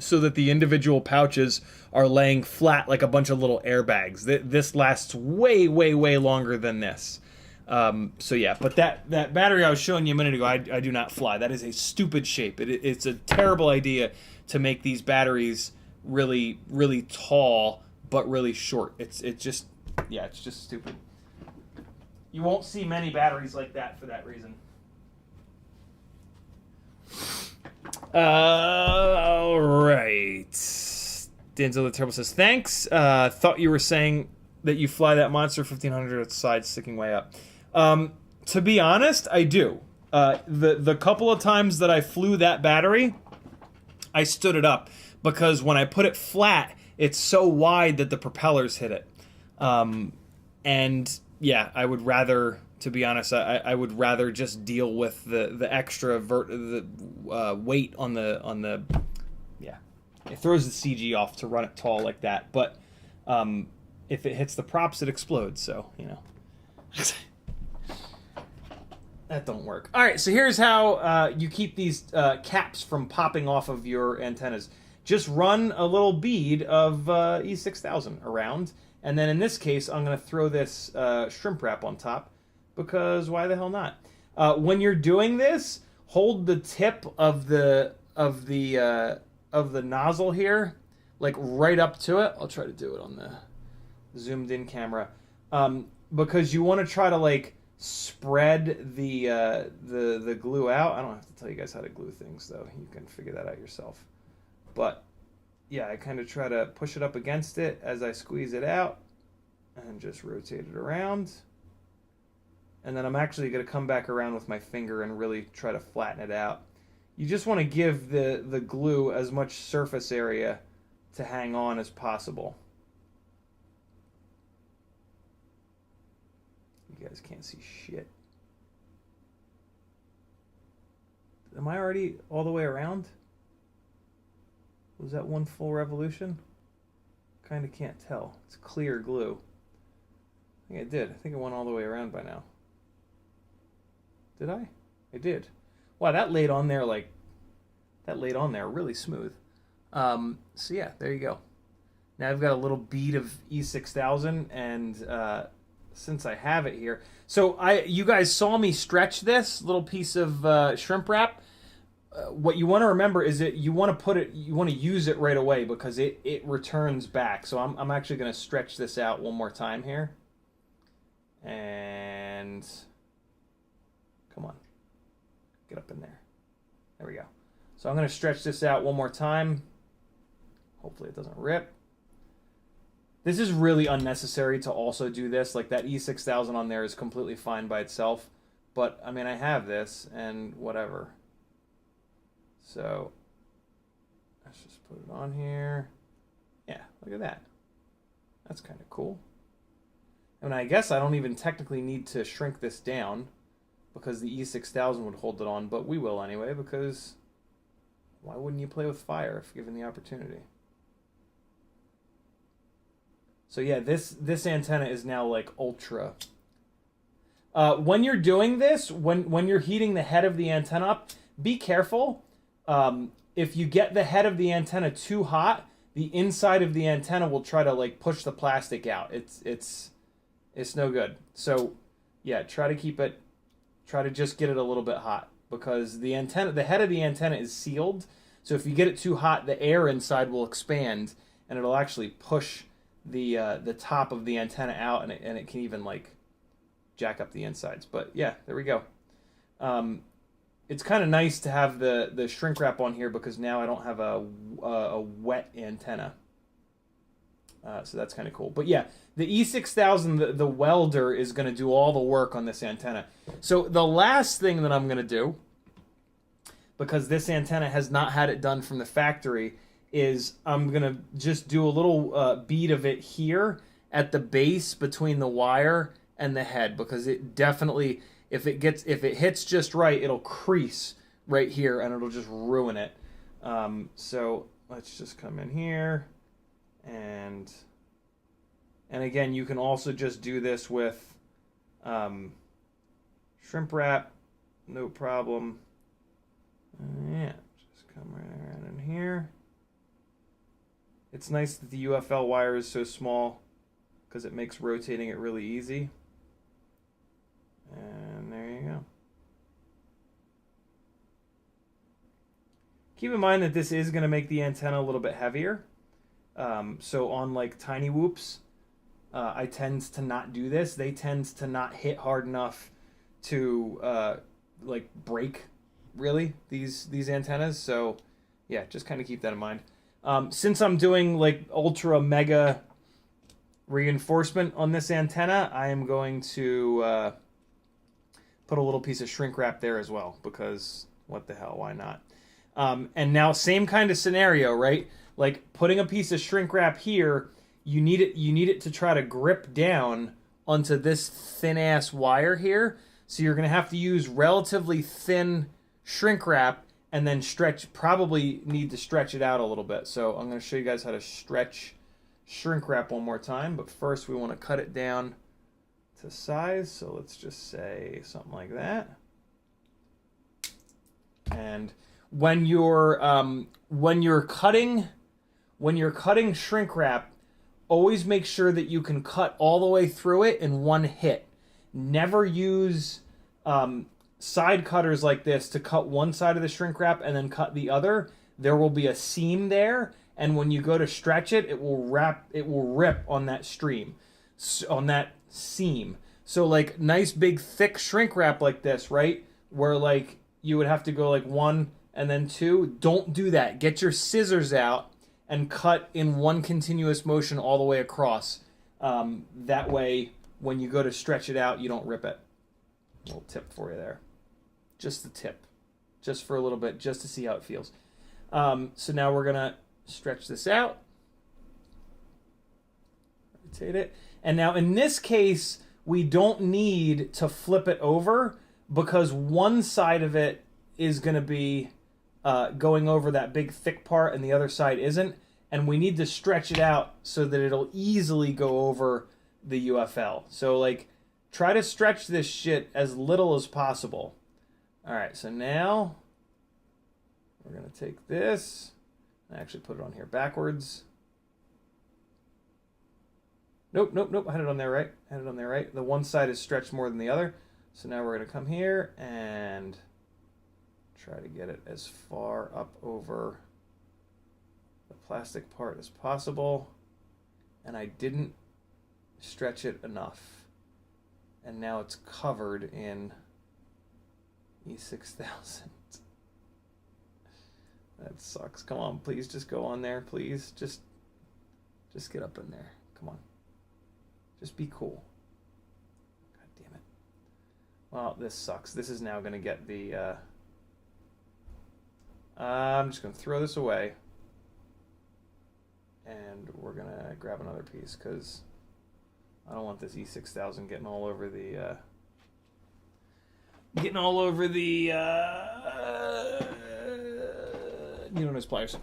so that the individual pouches are laying flat like a bunch of little airbags. This lasts way, way, way longer than this. So yeah, but that battery I was showing you a minute ago, I do not fly. That is a stupid shape. It's a terrible idea to make these batteries really, really tall, but really short. It's just stupid. You won't see many batteries like that for that reason. All right. Denzel the Turbo says, thanks. Thought you were saying that you fly that Monster 1500 at the side sticking way up. To be honest, I do. The couple of times that I flew that battery, I stood it up. Because when I put it flat, it's so wide that the propellers hit it. And yeah, I would rather... To be honest, I would rather just deal with the extra weight on the yeah. It throws the CG off to run it tall like that, but if it hits the props, it explodes. So you know that don't work. All right, so here's how you keep these caps from popping off of your antennas. Just run a little bead of E6000 around, and then in this case, I'm going to throw this shrimp wrap on top. Because why the hell not? When you're doing this, hold the tip of the nozzle here, like right up to it. I'll try to do it on the zoomed in camera, because you want to try to like spread the glue out. I don't have to tell you guys how to glue things though. You can figure that out yourself. But yeah, I kind of try to push it up against it as I squeeze it out, and just rotate it around. And then I'm actually going to come back around with my finger and really try to flatten it out. You just want to give the glue as much surface area to hang on as possible. You guys can't see shit. Am I already all the way around? Was that one full revolution? Kind of can't tell. It's clear glue. I think I did. I think it went all the way around by now. Did I? I did. Wow, that laid on there really smooth. So yeah, there you go. Now I've got a little bead of E6000, and since I have it here, so you guys saw me stretch this little piece of shrimp wrap. What you want to remember is that you want to use it right away because it returns back. So I'm actually going to stretch this out one more time here, and Come on. Get up in there. There we go. So I'm going to stretch this out one more time. Hopefully it doesn't rip. This is really unnecessary to also do this. Like that E6000 on there is completely fine by itself. But, I mean, I have this and whatever. So, let's just put it on here. Yeah, look at that. That's kind of cool. And I guess I don't even technically need to shrink this down because the E6000 would hold it on, but we will anyway because why wouldn't you play with fire if given the opportunity? So yeah, this antenna is now like ultra. When you're doing this, when you're heating the head of the antenna up, be careful. If you get the head of the antenna too hot, the inside of the antenna will try to like push the plastic out. It's no good. So yeah, try to just get it a little bit hot because the head of the antenna is sealed. So if you get it too hot, the air inside will expand and it'll actually push the top of the antenna out, and it can even like jack up the insides. But yeah, there we go. It's kind of nice to have the shrink wrap on here because now I don't have a wet antenna. So that's kind of cool. But yeah, the E6000, the welder is going to do all the work on this antenna. So the last thing that I'm going to do, because this antenna has not had it done from the factory, is I'm going to just do a little bead of it here at the base between the wire and the head, because it definitely, if it hits just right, it'll crease right here and it'll just ruin it. So let's just come in here, and again, you can also just do this with shrimp wrap, no problem. Yeah, just come right around in here. It's nice that the UFL wire is so small because it makes rotating it really easy. And there you go. Keep in mind that this is going to make the antenna a little bit heavier. So on like tiny whoops, I tend to not do this. They tend to not hit hard enough to like break really these antennas. So yeah, just kind of keep that in mind. Since I'm doing like ultra mega reinforcement on this antenna, I am going to put a little piece of shrink wrap there as well, because what the hell, why not? And now same kind of scenario, right? Like putting a piece of shrink wrap here, you need it to try to grip down onto this thin ass wire here. So you're gonna have to use relatively thin shrink wrap and then probably need to stretch it out a little bit. So I'm gonna show you guys how to stretch shrink wrap one more time, but first we wanna cut it down to size. So let's just say something like that. And when you're cutting shrink wrap, always make sure that you can cut all the way through it in one hit. Never use side cutters like this to cut one side of the shrink wrap and then cut the other. There will be a seam there, and when you go to stretch it, it will rip on that on that seam. So like nice big thick shrink wrap like this, right? Where like you would have to go like 1 and then 2. Don't do that. Get your scissors out and cut in one continuous motion all the way across. That way, when you go to stretch it out, you don't rip it. A little tip for you there. Just the tip. Just for a little bit, just to see how it feels. So now we're going to stretch this out. Rotate it. And now in this case, we don't need to flip it over because one side of it is going to be going over that big thick part and the other side isn't. And we need to stretch it out so that it'll easily go over the UFL. So like, try to stretch this shit as little as possible. All right, so now we're going to take this and actually put it on here backwards. Nope. I had it on there right. The one side is stretched more than the other. So now we're going to come here and try to get it as far up over the plastic part as possible. And I didn't stretch it enough. And now it's covered in E6000. That sucks. Come on, please just go on there, please. Just get up in there. Come on. Just be cool. God damn it. Well, this sucks. This is now going to get the... I'm just going to throw this away. And we're going to grab another piece, because I don't want this E6000 getting all over the... needle nose pliers.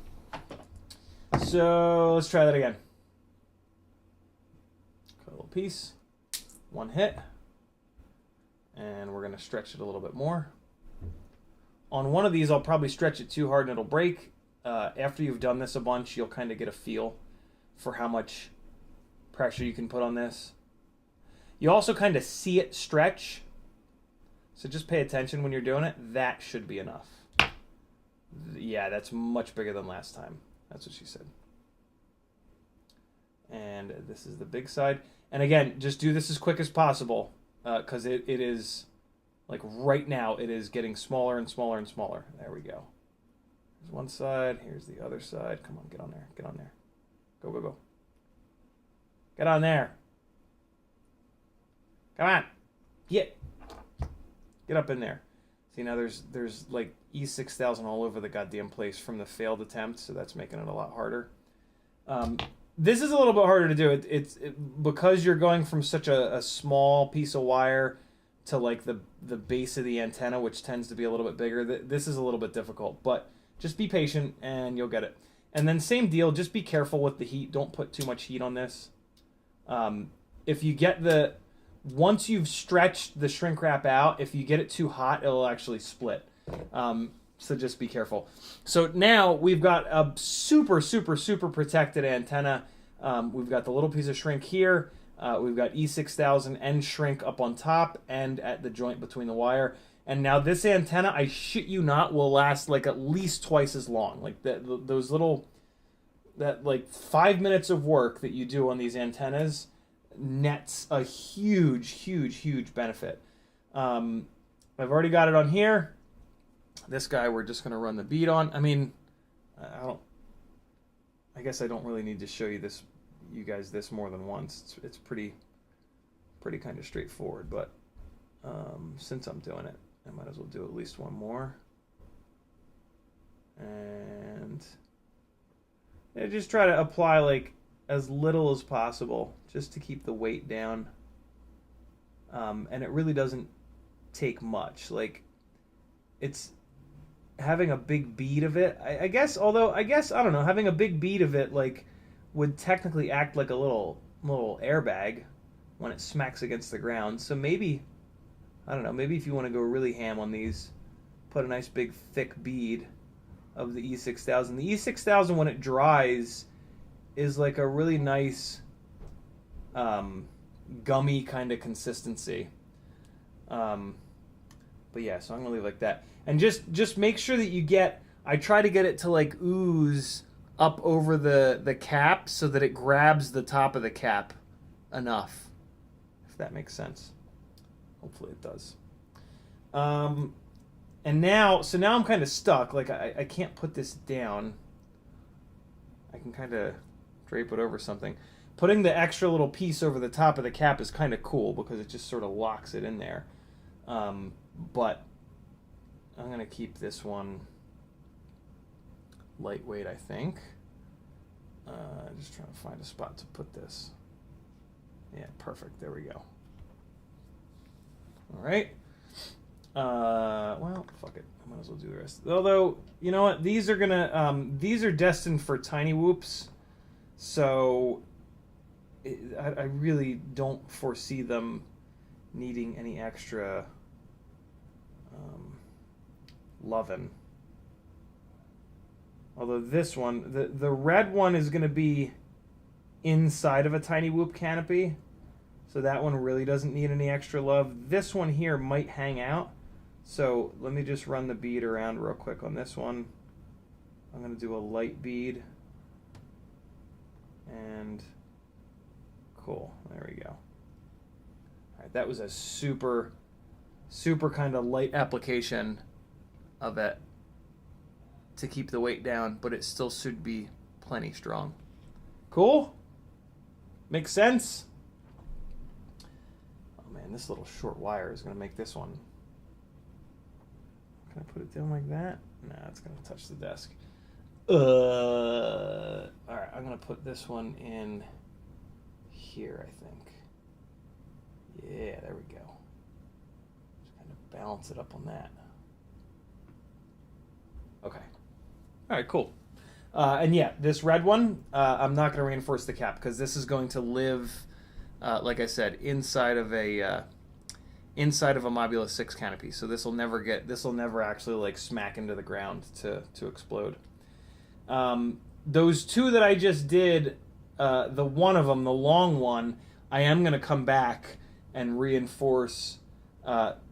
So let's try that again. Cut a little piece, one hit, and we're going to stretch it a little bit more. On one of these, I'll probably stretch it too hard and it'll break. After you've done this a bunch, you'll kind of get a feel for how much pressure you can put on this. You also kind of see it stretch, so just pay attention when you're doing it. That should be enough. Yeah, that's much bigger than last time. That's what she said. And this is the big side. And again, just do this as quick as possible, because it is, like right now, it is getting smaller and smaller and smaller. There we go. Here's one side. Here's the other side. Come on, get on there. Get on there. Go, go, go. Get on there. Come on. Get up in there. See, now there's like E6000 all over the goddamn place from the failed attempt, so that's making it a lot harder. This is a little bit harder to do. It's because you're going from such a small piece of wire to like the base of the antenna, which tends to be a little bit bigger. This is a little bit difficult, but just be patient and you'll get it. And then same deal, just be careful with the heat. Don't put too much heat on this. If you get once you've stretched the shrink wrap out, if you get it too hot, it'll actually split. So just be careful. So now we've got a super, super, super protected antenna. We've got the little piece of shrink here. We've got E6000 and shrink up on top and at the joint between the wire. And now this antenna, I shit you not, will last like at least twice as long. Like those little, like 5 minutes of work that you do on these antennas nets a huge, huge, huge benefit. I've already got it on here. This guy we're just going to run the bead on. I mean, I guess I don't really need to show you guys this more than once. It's pretty kind of straightforward, but since I'm doing it, I might as well do at least one more. And just try to apply like as little as possible just to keep the weight down. And it really doesn't take much. Like, it's having a big bead of it. I guess, I don't know, having a big bead of it like would technically act like a little airbag when it smacks against the ground. So maybe, I don't know, maybe if you want to go really ham on these, put a nice big thick bead of the E6000. The E6000, when it dries, is like a really nice gummy kind of consistency. But yeah, so I'm gonna leave it like that. And just make sure that you get, I try to get it to like ooze up over the cap so that it grabs the top of the cap enough, if that makes sense. Hopefully it does. And now I'm kind of stuck. Like I can't put this down. I can kind of drape it over something. Putting the extra little piece over the top of the cap is kind of cool because it just sort of locks it in there. But I'm going to keep this one lightweight, I think. Just trying to find a spot to put this. Yeah, perfect. There we go. All right. Well, fuck it. I might as well do the rest. Although, you know what? These are destined for tiny whoops. So I really don't foresee them needing any extra loving. Although this one, the red one is going to be inside of a tiny whoop canopy. So that one really doesn't need any extra love. This one here might hang out. So let me just run the bead around real quick on this one. I'm going to do a light bead. And cool. There we go. All right, that was a super super kind of light application of it to keep the weight down, but it still should be plenty strong. Cool? Makes sense? Oh man, this little short wire is going to make this one. Can I put it down like that? Nah, it's going to touch the desk. Alright, I'm going to put this one in here, I think. Yeah, there we go. Just kind of balance it up on that. Okay. Alright, cool. And yeah, this red one, I'm not going to reinforce the cap because this is going to live, like I said, inside of a Mobula 6 canopy. So this will never actually like smack into the ground to explode. Those two that I just did, the one of them, the long one, I am going to come back and reinforce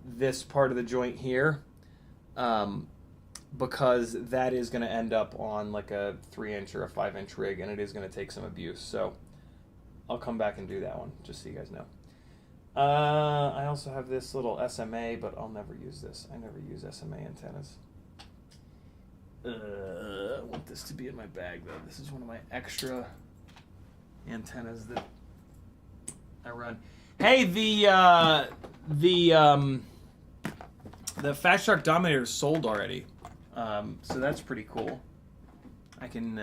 this part of the joint here. Because that is going to end up on like a 3-inch or a 5-inch rig, and it is going to take some abuse. So I'll come back and do that one, just so you guys know. I also have this little SMA, but I'll never use this. I never use SMA antennas. I want this to be in my bag, though. This is one of my extra antennas that I run. Hey, the Fat Shark Dominator is sold already. So that's pretty cool. I can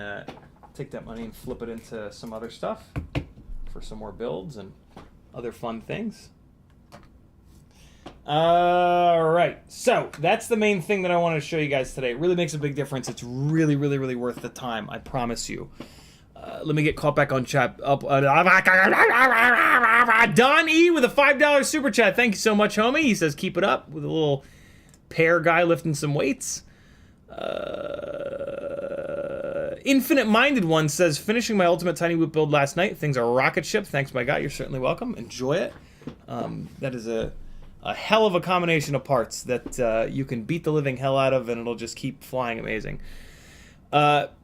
take that money and flip it into some other stuff for some more builds and other fun things. Alright, so that's the main thing that I wanted to show you guys today. It really makes a big difference. It's really, really, really worth the time, I promise you. Let me get caught back on chat. Don E with a $5 super chat. Thank you so much, homie. He says keep it up with a little pear guy lifting some weights. Infinite Minded One says, finishing my ultimate tiny whoop build last night. Things are rocket ship. Thanks, my guy. You're certainly welcome. Enjoy it. That is a hell of a combination of parts that you can beat the living hell out of, and it'll just keep flying amazing.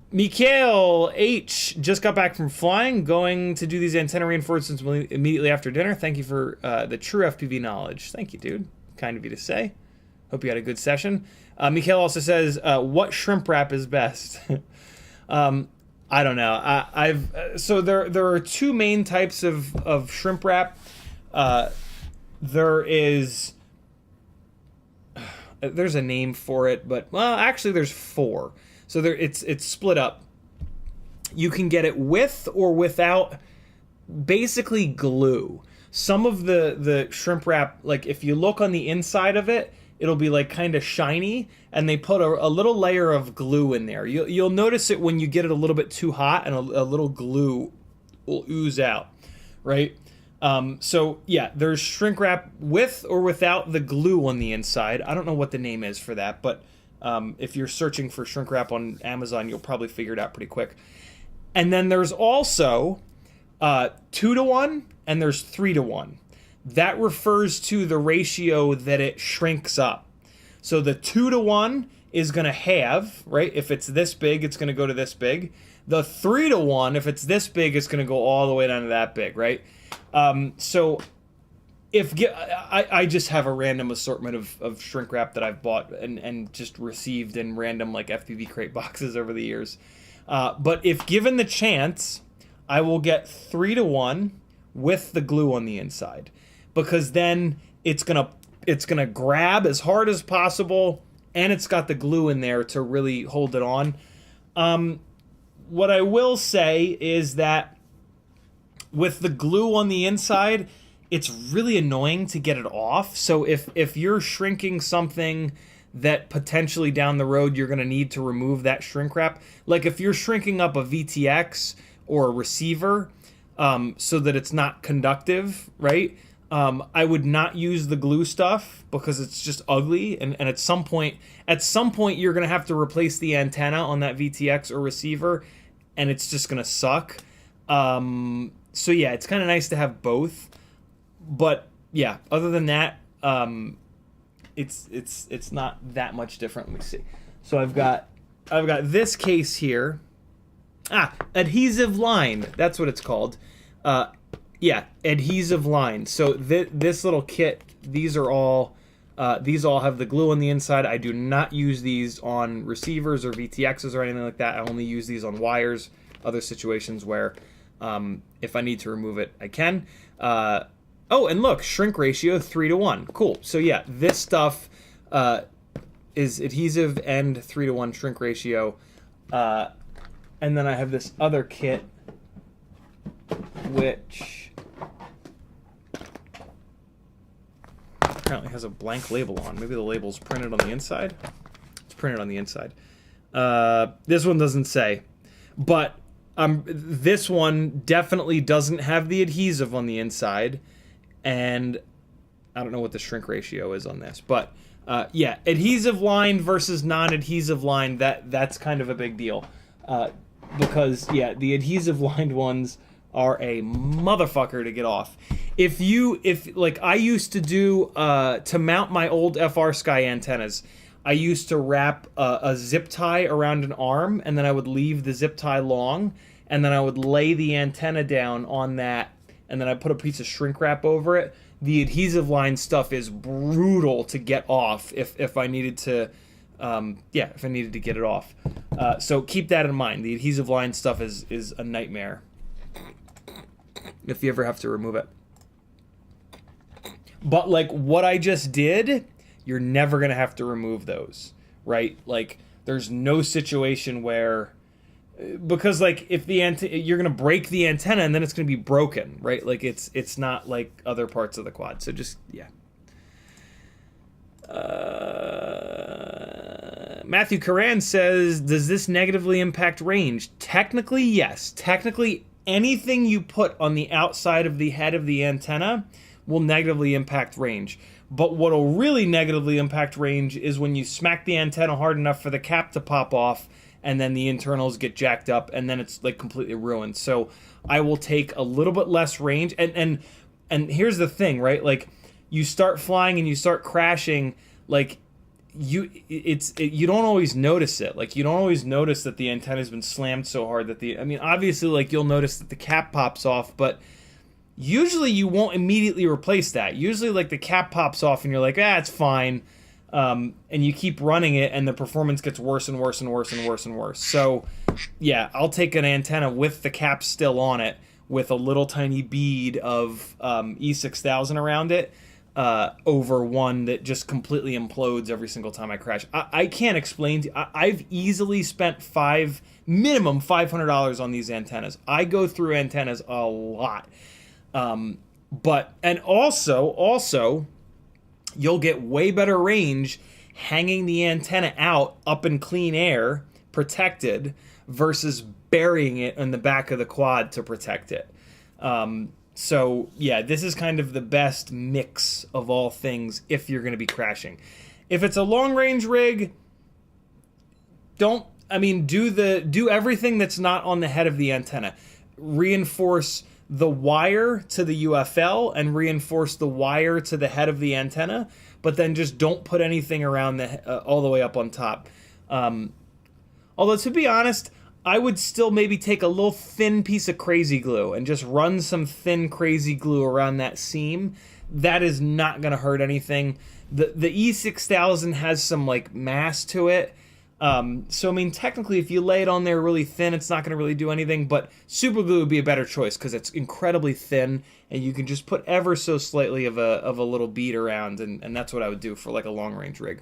Mikhail H. just got back from flying, going to do these antenna reinforcements immediately after dinner. Thank you for the true FPV knowledge. Thank you, dude. Kind of you to say. Hope you had a good session. Mikhail also says, what shrimp wrap is best? I don't know. So there are two main types of shrimp wrap. There's a name for it, but well, actually there's 4. So it's split up. You can get it with or without basically glue. Some of the shrimp wrap, like if you look on the inside of it, it'll be like kind of shiny, and they put a little layer of glue in there. You'll notice it when you get it a little bit too hot, and a little glue will ooze out, right? So yeah, there's shrink wrap with or without the glue on the inside. I don't know what the name is for that, but if you're searching for shrink wrap on Amazon, you'll probably figure it out pretty quick. And then there's also 2-to-1 and there's 3-to-1. That refers to the ratio that it shrinks up. So the 2-to-1 is going to have, right? If it's this big, it's going to go to this big. The 3-to-1, if it's this big, it's going to go all the way down to that big, right? So if I just have a random assortment of shrink wrap that I've bought and just received in random like FPV crate boxes over the years. But if given the chance, I will get 3-to-1 with the glue on the inside, because then it's gonna grab as hard as possible, and it's got the glue in there to really hold it on. What I will say is that with the glue on the inside, it's really annoying to get it off. So if you're shrinking something that potentially down the road you're going to need to remove that shrink wrap, like if you're shrinking up a VTX or a receiver so that it's not conductive, right? I would not use the glue stuff because it's just ugly, and at some point you're going to have to replace the antenna on that VTX or receiver, and it's just going to suck. So yeah, it's kind of nice to have both, but yeah, other than that, it's not that much different. Let me see. So I've got this case here. Adhesive line. That's what it's called. Yeah, adhesive line. So this little kit, these are all These all have the glue on the inside. I do not use these on receivers or VTXs or anything like that. I only use these on wires, other situations where if I need to remove it, I can. Oh, and look, shrink ratio 3:1. Cool. So yeah, this stuff is adhesive and 3:1 shrink ratio. And then I have this other kit, which apparently has a blank label on. Maybe the label's printed on the inside? It's printed on the inside. This one doesn't say. But this one definitely doesn't have the adhesive on the inside. And I don't know what the shrink ratio is on this. But yeah, adhesive lined versus non-adhesive lined, that's kind of a big deal. Because, yeah, the adhesive lined ones are a motherfucker to get off. If like I used to do, to mount my old FR Sky antennas, I used to wrap a zip tie around an arm, and then I would leave the zip tie long, and then I would lay the antenna down on that, and then I put a piece of shrink wrap over it. The adhesive line stuff is brutal to get off if I needed to, if I needed to get it off. So keep that in mind. The adhesive line stuff is a nightmare if you ever have to remove it. But like what I just did, you're never going to have to remove those, right? Like there's no situation where, because like if you're going to break the antenna and then it's going to be broken, right? Like it's not like other parts of the quad. So just, yeah. Matthew Karan says, does this negatively impact range? Technically, yes. Technically, anything you put on the outside of the head of the antenna will negatively impact range. But what will really negatively impact range is when you smack the antenna hard enough for the cap to pop off, and then the internals get jacked up, and then it's like completely ruined. So I will take a little bit less range. And here's the thing, right? Like you start flying and you start crashing, like you don't always notice it. Like you don't always notice that the antenna's been slammed so hard that obviously like you'll notice that the cap pops off, but usually you won't immediately replace that. Usually like the cap pops off and you're like, it's fine. And you keep running it and the performance gets worse and worse and worse and worse and worse. So yeah, I'll take an antenna with the cap still on it with a little tiny bead of E6000 around it. Over one that just completely implodes every single time I crash. I can't explain to you. I've easily spent minimum $500 on these antennas. I go through antennas a lot. And also, you'll get way better range hanging the antenna out up in clean air, protected, versus burying it in the back of the quad to protect it. So, yeah, this is kind of the best mix of all things if you're going to be crashing. If it's a long-range rig, do everything that's not on the head of the antenna. Reinforce the wire to the UFL and reinforce the wire to the head of the antenna, but then just don't put anything around all the way up on top. Although, to be honest, I would still maybe take a little thin piece of crazy glue and just run some thin crazy glue around that seam. That is not going to hurt anything. The E6000 has some like mass to it. So technically if you lay it on there really thin, it's not going to really do anything, but super glue would be a better choice because it's incredibly thin and you can just put ever so slightly of a little bead around, and that's what I would do for like a long range rig.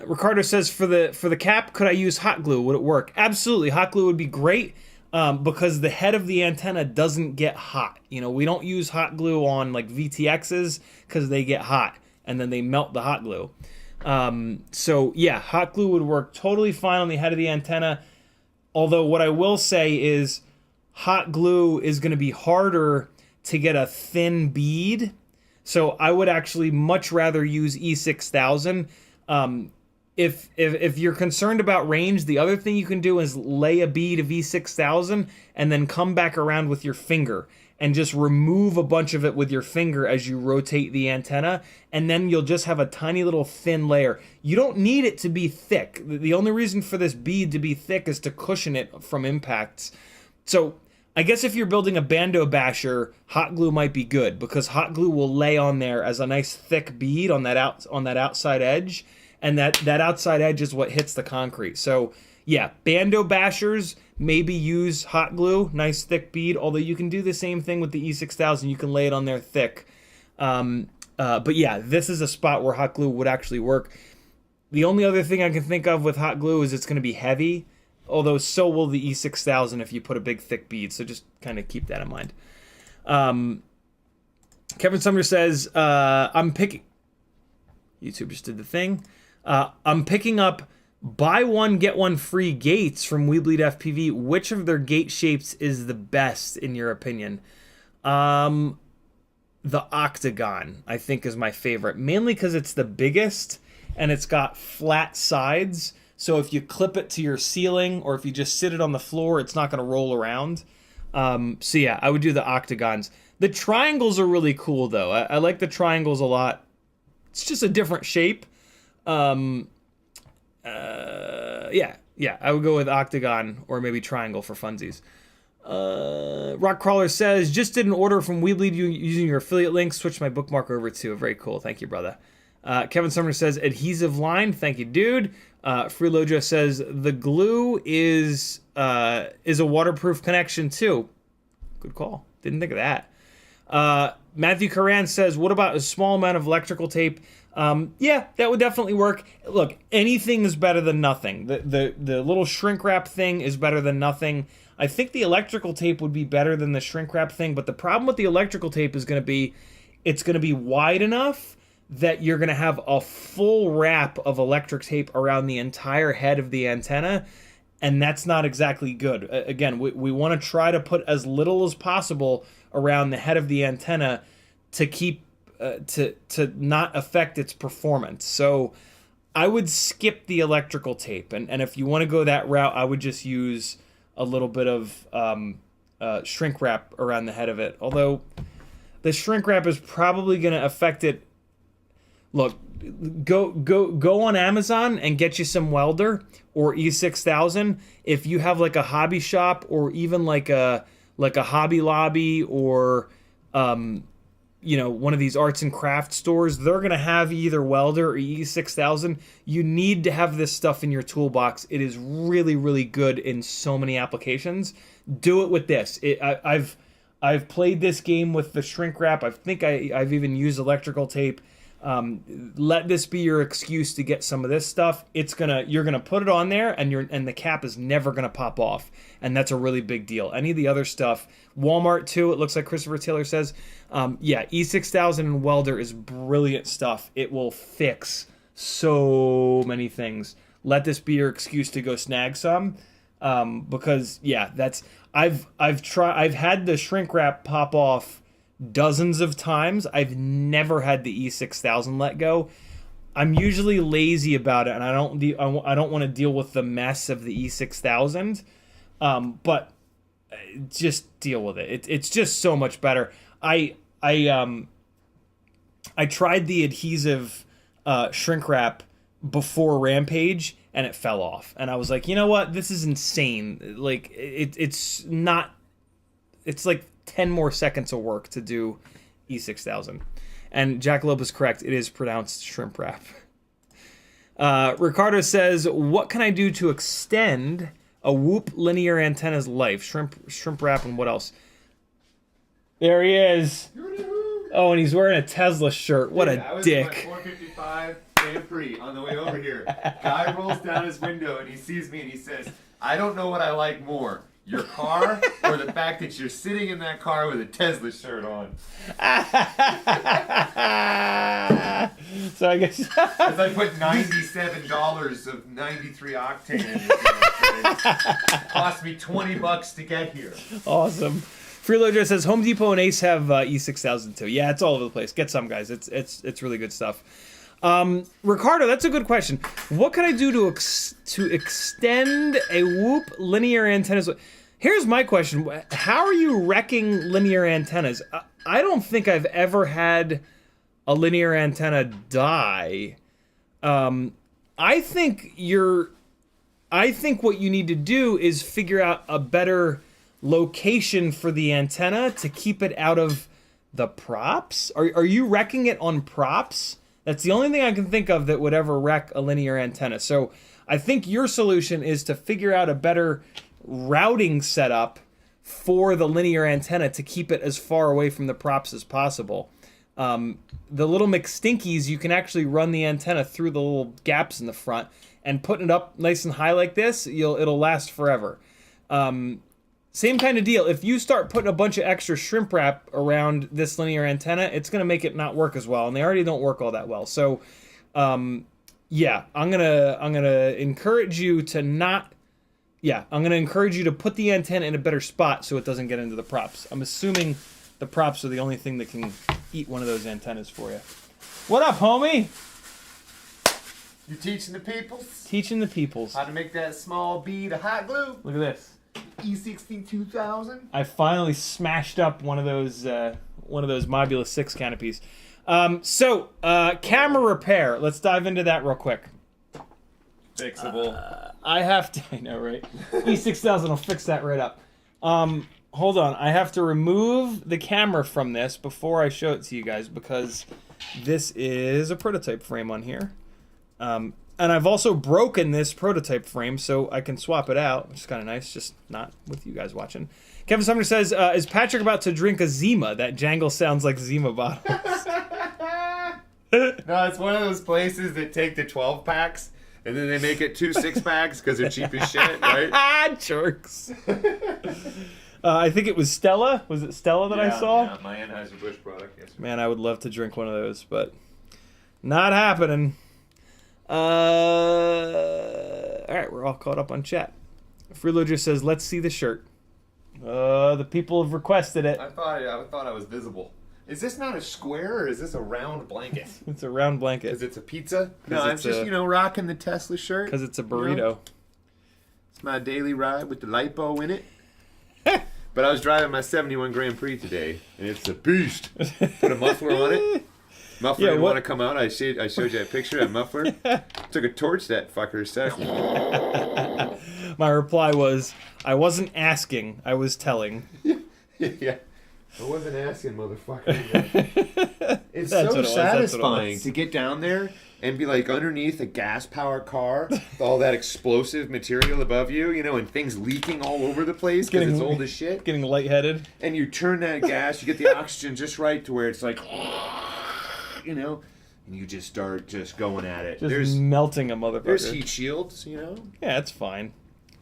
Ricardo says, for the cap, could I use hot glue? Would it work? Absolutely. Hot glue would be great because the head of the antenna doesn't get hot. We don't use hot glue on like VTXs because they get hot and then they melt the hot glue. So yeah, hot glue would work totally fine on the head of the antenna. Although what I will say is hot glue is going to be harder to get a thin bead. So I would actually much rather use E6000. If you're concerned about range, the other thing you can do is lay a bead of E6000 and then come back around with your finger and just remove a bunch of it with your finger as you rotate the antenna, and then you'll just have a tiny little thin layer. You don't need it to be thick. The only reason for this bead to be thick is to cushion it from impacts. So I guess if you're building a bando basher, hot glue might be good because hot glue will lay on there as a nice thick bead on that outside edge, and that outside edge is what hits the concrete. So yeah, bando bashers maybe use hot glue, nice thick bead. Although you can do the same thing with the E6000, you can lay it on there thick. But yeah, this is a spot where hot glue would actually work. The only other thing I can think of with hot glue is it's going to be heavy. Although so will the E6000 if you put a big thick bead, so just kind of keep that in mind. Kevin Sumner says, I'm picking... YouTube just did the thing. I'm picking up buy one, get one free gates from We Bleed FPV. Which of their gate shapes is the best, in your opinion? The octagon, I think, is my favorite. Mainly because it's the biggest, and it's got flat sides. So if you clip it to your ceiling or if you just sit it on the floor, it's not going to roll around. So yeah, I would do the octagons. The triangles are really cool, though. I like the triangles a lot. It's just a different shape. Yeah, I would go with octagon or maybe triangle for funsies. Rockcrawler says, just did an order from Weebleed using your affiliate link. Switch my bookmark over to. Very cool. Thank you, brother. Kevin Sumner says, adhesive line. Thank you, dude. Freelojo says, the glue is a waterproof connection, too. Good call. Didn't think of that. Matthew Coran says, what about a small amount of electrical tape? Yeah, that would definitely work. Look, anything is better than nothing. The little shrink wrap thing is better than nothing. I think the electrical tape would be better than the shrink wrap thing, but the problem with the electrical tape is going to be, it's going to be wide enough that you're going to have a full wrap of electric tape around the entire head of the antenna, and that's not exactly good. Again, we want to try to put as little as possible around the head of the antenna to keep to not affect its performance. So I would skip the electrical tape, and if you want to go that route, I would just use a little bit of shrink wrap around the head of it. Although the shrink wrap is probably going to affect it. Look, go on Amazon and get you some welder or E6000. If you have like a hobby shop or even like a Hobby Lobby or one of these arts and crafts stores, they're gonna have either welder or E6000. You need to have this stuff in your toolbox. It is really, really good in so many applications. Do it with this. I've played this game with the shrink wrap. I think I've even used electrical tape. Let this be your excuse to get some of this stuff. You're gonna put it on there, and the cap is never gonna pop off, and that's a really big deal. Any of the other stuff, Walmart too. It looks like Christopher Taylor says, yeah, E6000 and welder is brilliant stuff. It will fix so many things. Let this be your excuse to go snag some, because yeah, I've had the shrink wrap pop off dozens of times. I've never had the E6000 let go. I'm usually lazy about it, and I don't want to deal with the mess of the E6000. But just deal with it. It's just so much better. I tried the adhesive shrink wrap before Rampage, and it fell off. And I was like, you know what? This is insane. Like it's not. It's like 10 more seconds of work to do E6000. And Jackalope is correct. It is pronounced shrimp wrap. Ricardo says, what can I do to extend a Whoop linear antenna's life? Shrimp wrap and what else? There he is. Oh, and he's wearing a Tesla shirt. What a dick. 455 and free on the way over here. Guy rolls down his window and he sees me and he says, I don't know what I like more. Your car or the fact that you're sitting in that car with a Tesla shirt on. So I guess because I put $97 of 93 octane in this it cost me $20 to get here. Awesome. Freeloader says Home Depot and Ace have E6000 too. Yeah, it's all over the place. Get some, guys. It's really good stuff. Ricardo, that's a good question. What can I do to extend a Whoop linear antennas? Here's my question. How are you wrecking linear antennas? I don't think I've ever had a linear antenna die. I think what you need to do is figure out a better location for the antenna to keep it out of the props? Are you wrecking it on props? That's the only thing I can think of that would ever wreck a linear antenna. So I think your solution is to figure out a better routing setup for the linear antenna to keep it as far away from the props as possible. The little McStinkies, you can actually run the antenna through the little gaps in the front, and putting it up nice and high like this, it'll last forever. Same kind of deal. If you start putting a bunch of extra shrimp wrap around this linear antenna, it's going to make it not work as well, and they already don't work all that well. So, yeah, I'm gonna encourage you to not. Yeah, I'm gonna encourage you to put the antenna in a better spot so it doesn't get into the props. I'm assuming the props are the only thing that can eat one of those antennas for you. What up, homie? You teaching the peoples? Teaching the peoples. How to make that small bead of hot glue. Look at this. E62000. I finally smashed up one of those Mobula 6 canopies. Camera repair. Let's dive into that real quick. Fixable. I have to. I know, right? E6000 will fix that right up. Hold on. I have to remove the camera from this before I show it to you guys because this is a prototype frame on here. And I've also broken this prototype frame so I can swap it out, which is kind of nice, just not with you guys watching. Kevin Sumner says, is Patrick about to drink a Zima? That jangle sounds like Zima bottles. No, it's one of those places that take the 12 packs and then they make it 2 6-packs because they're cheap as shit, right? Jerks. I think it was Stella. Was it Stella that I saw? Yeah, my Anheuser-Busch product. Yes, man, I would love to drink one of those, but not happening. All right, we're all caught up on chat. Freelo just says, "Let's see the shirt." The people have requested it. I thought I was visible. Is this not a square or is this a round blanket? It's a round blanket. Because it's a pizza? No, I'm just, rocking the Tesla shirt. Because it's a burrito. It's my daily ride with the lipo in it. But I was driving my 71 Grand Prix today, and it's a beast. Put a muffler on it. Muffler didn't want to come out. I showed you a picture of that muffler. Took a torch that fucker a second. My reply was, I wasn't asking, I was telling. Yeah. I wasn't asking, motherfucker. It's so satisfying to get down there and be like underneath a gas-powered car with all that explosive material above you, and things leaking all over the place because it's old as shit. Getting lightheaded. And you turn that gas, you get the oxygen just right to where it's like, and you just start just going at it. There's melting a motherfucker. There's heat shields, Yeah, it's fine.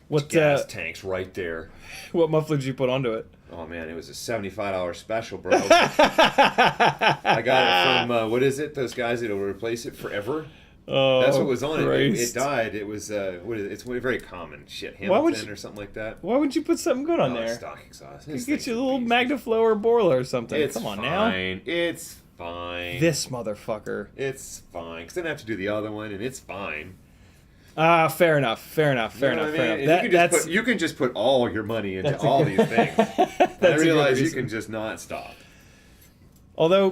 What gas tanks right there. What muffler did you put onto it? Oh man, it was a $75 special, bro. I got it from what is it? Those guys that'll replace it forever. Oh, that's what was on Christ. it. It died. It was it's very common shit. Hamilton or something like that. Why would you put something good on there? Stock exhaust. You get you a little Magnaflow or Borla or something. It's Come on fine. now. It's fine. This motherfucker. It's fine. Because then I have to do the other one, and it's fine. Fair enough. You can just put all your money into all these things. I realize you can just not stop. Although,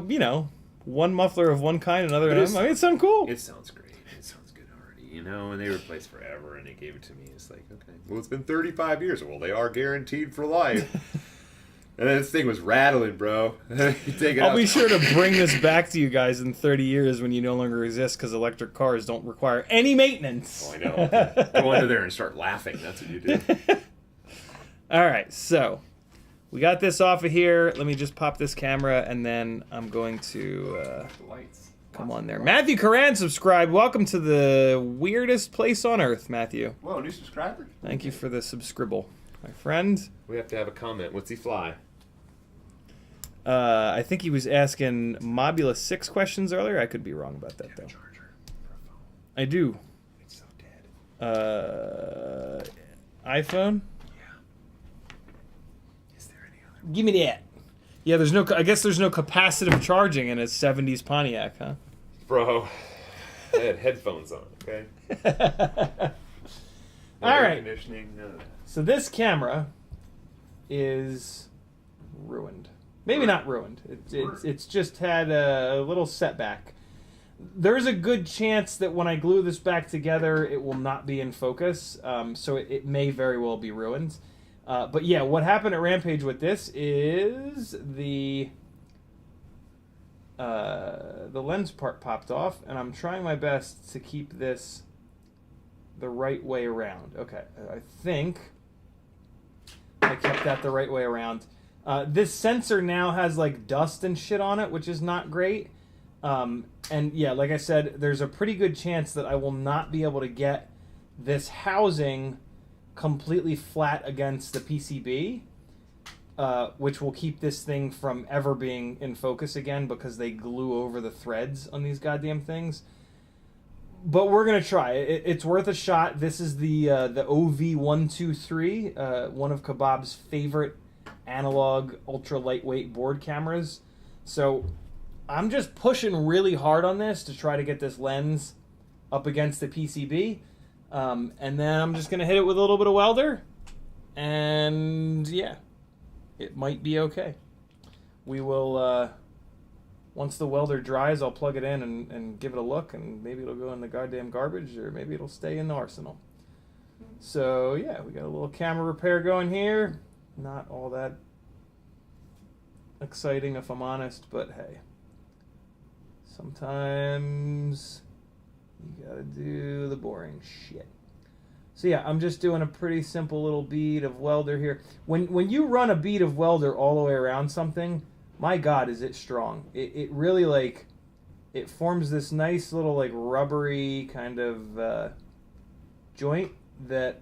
one muffler of one kind, another. It sounds cool. It sounds great. It sounds good already. And they replaced forever, and they gave it to me. It's like, okay, well, it's been 35 years. Well, they are guaranteed for life. And then this thing was rattling, bro. I'll be sure to bring this back to you guys in 30 years when you no longer exist because electric cars don't require any maintenance. Oh, I know. Go under there and start laughing. That's what you do. All right, so we got this off of here. Let me just pop this camera, and then I'm going to come on there. Matthew Coran subscribed. Welcome to the weirdest place on earth, Matthew. Whoa, new subscriber. Thank you for the subscribble, my friend. We have to have a comment. What's he fly? I think he was asking Mobula 6 questions earlier. I could be wrong about that, though. Charger for a phone. I do. It's so dead. iPhone? Yeah. Is there any other? Give me that. Yeah, there's no. I guess there's no capacitive charging in a 70s Pontiac, huh? Bro, I had headphones on, okay? All right. Conditioning, none of that. So this camera is ruined. Maybe not ruined. It's just had a little setback. There's a good chance that when I glue this back together, it will not be in focus. So it may very well be ruined. But yeah, what happened at Rampage with this is the lens part popped off, and I'm trying my best to keep this the right way around. Okay, I think I kept that the right way around. This sensor now has like dust and shit on it, which is not great. And yeah, like I said, there's a pretty good chance that I will not be able to get this housing completely flat against the PCB, which will keep this thing from ever being in focus again because they glue over the threads on these goddamn things. But we're gonna try. It's worth a shot. This is the OV123, one of Kebab's favorite analog ultra lightweight board cameras. So I'm just pushing really hard on this to try to get this lens up against the PCB. And then I'm just going to hit it with a little bit of welder. And yeah, it might be okay. We will, once the welder dries, I'll plug it in and give it a look. And maybe it'll go in the goddamn garbage, or maybe it'll stay in the arsenal. So yeah, we got a little camera repair going here. Not all that exciting if I'm honest, but hey. Sometimes you gotta do the boring shit. So yeah, I'm just doing a pretty simple little bead of welder here. When you run a bead of welder all the way around something, my God, is it strong. It really, like, it forms this nice little, like, rubbery kind of joint that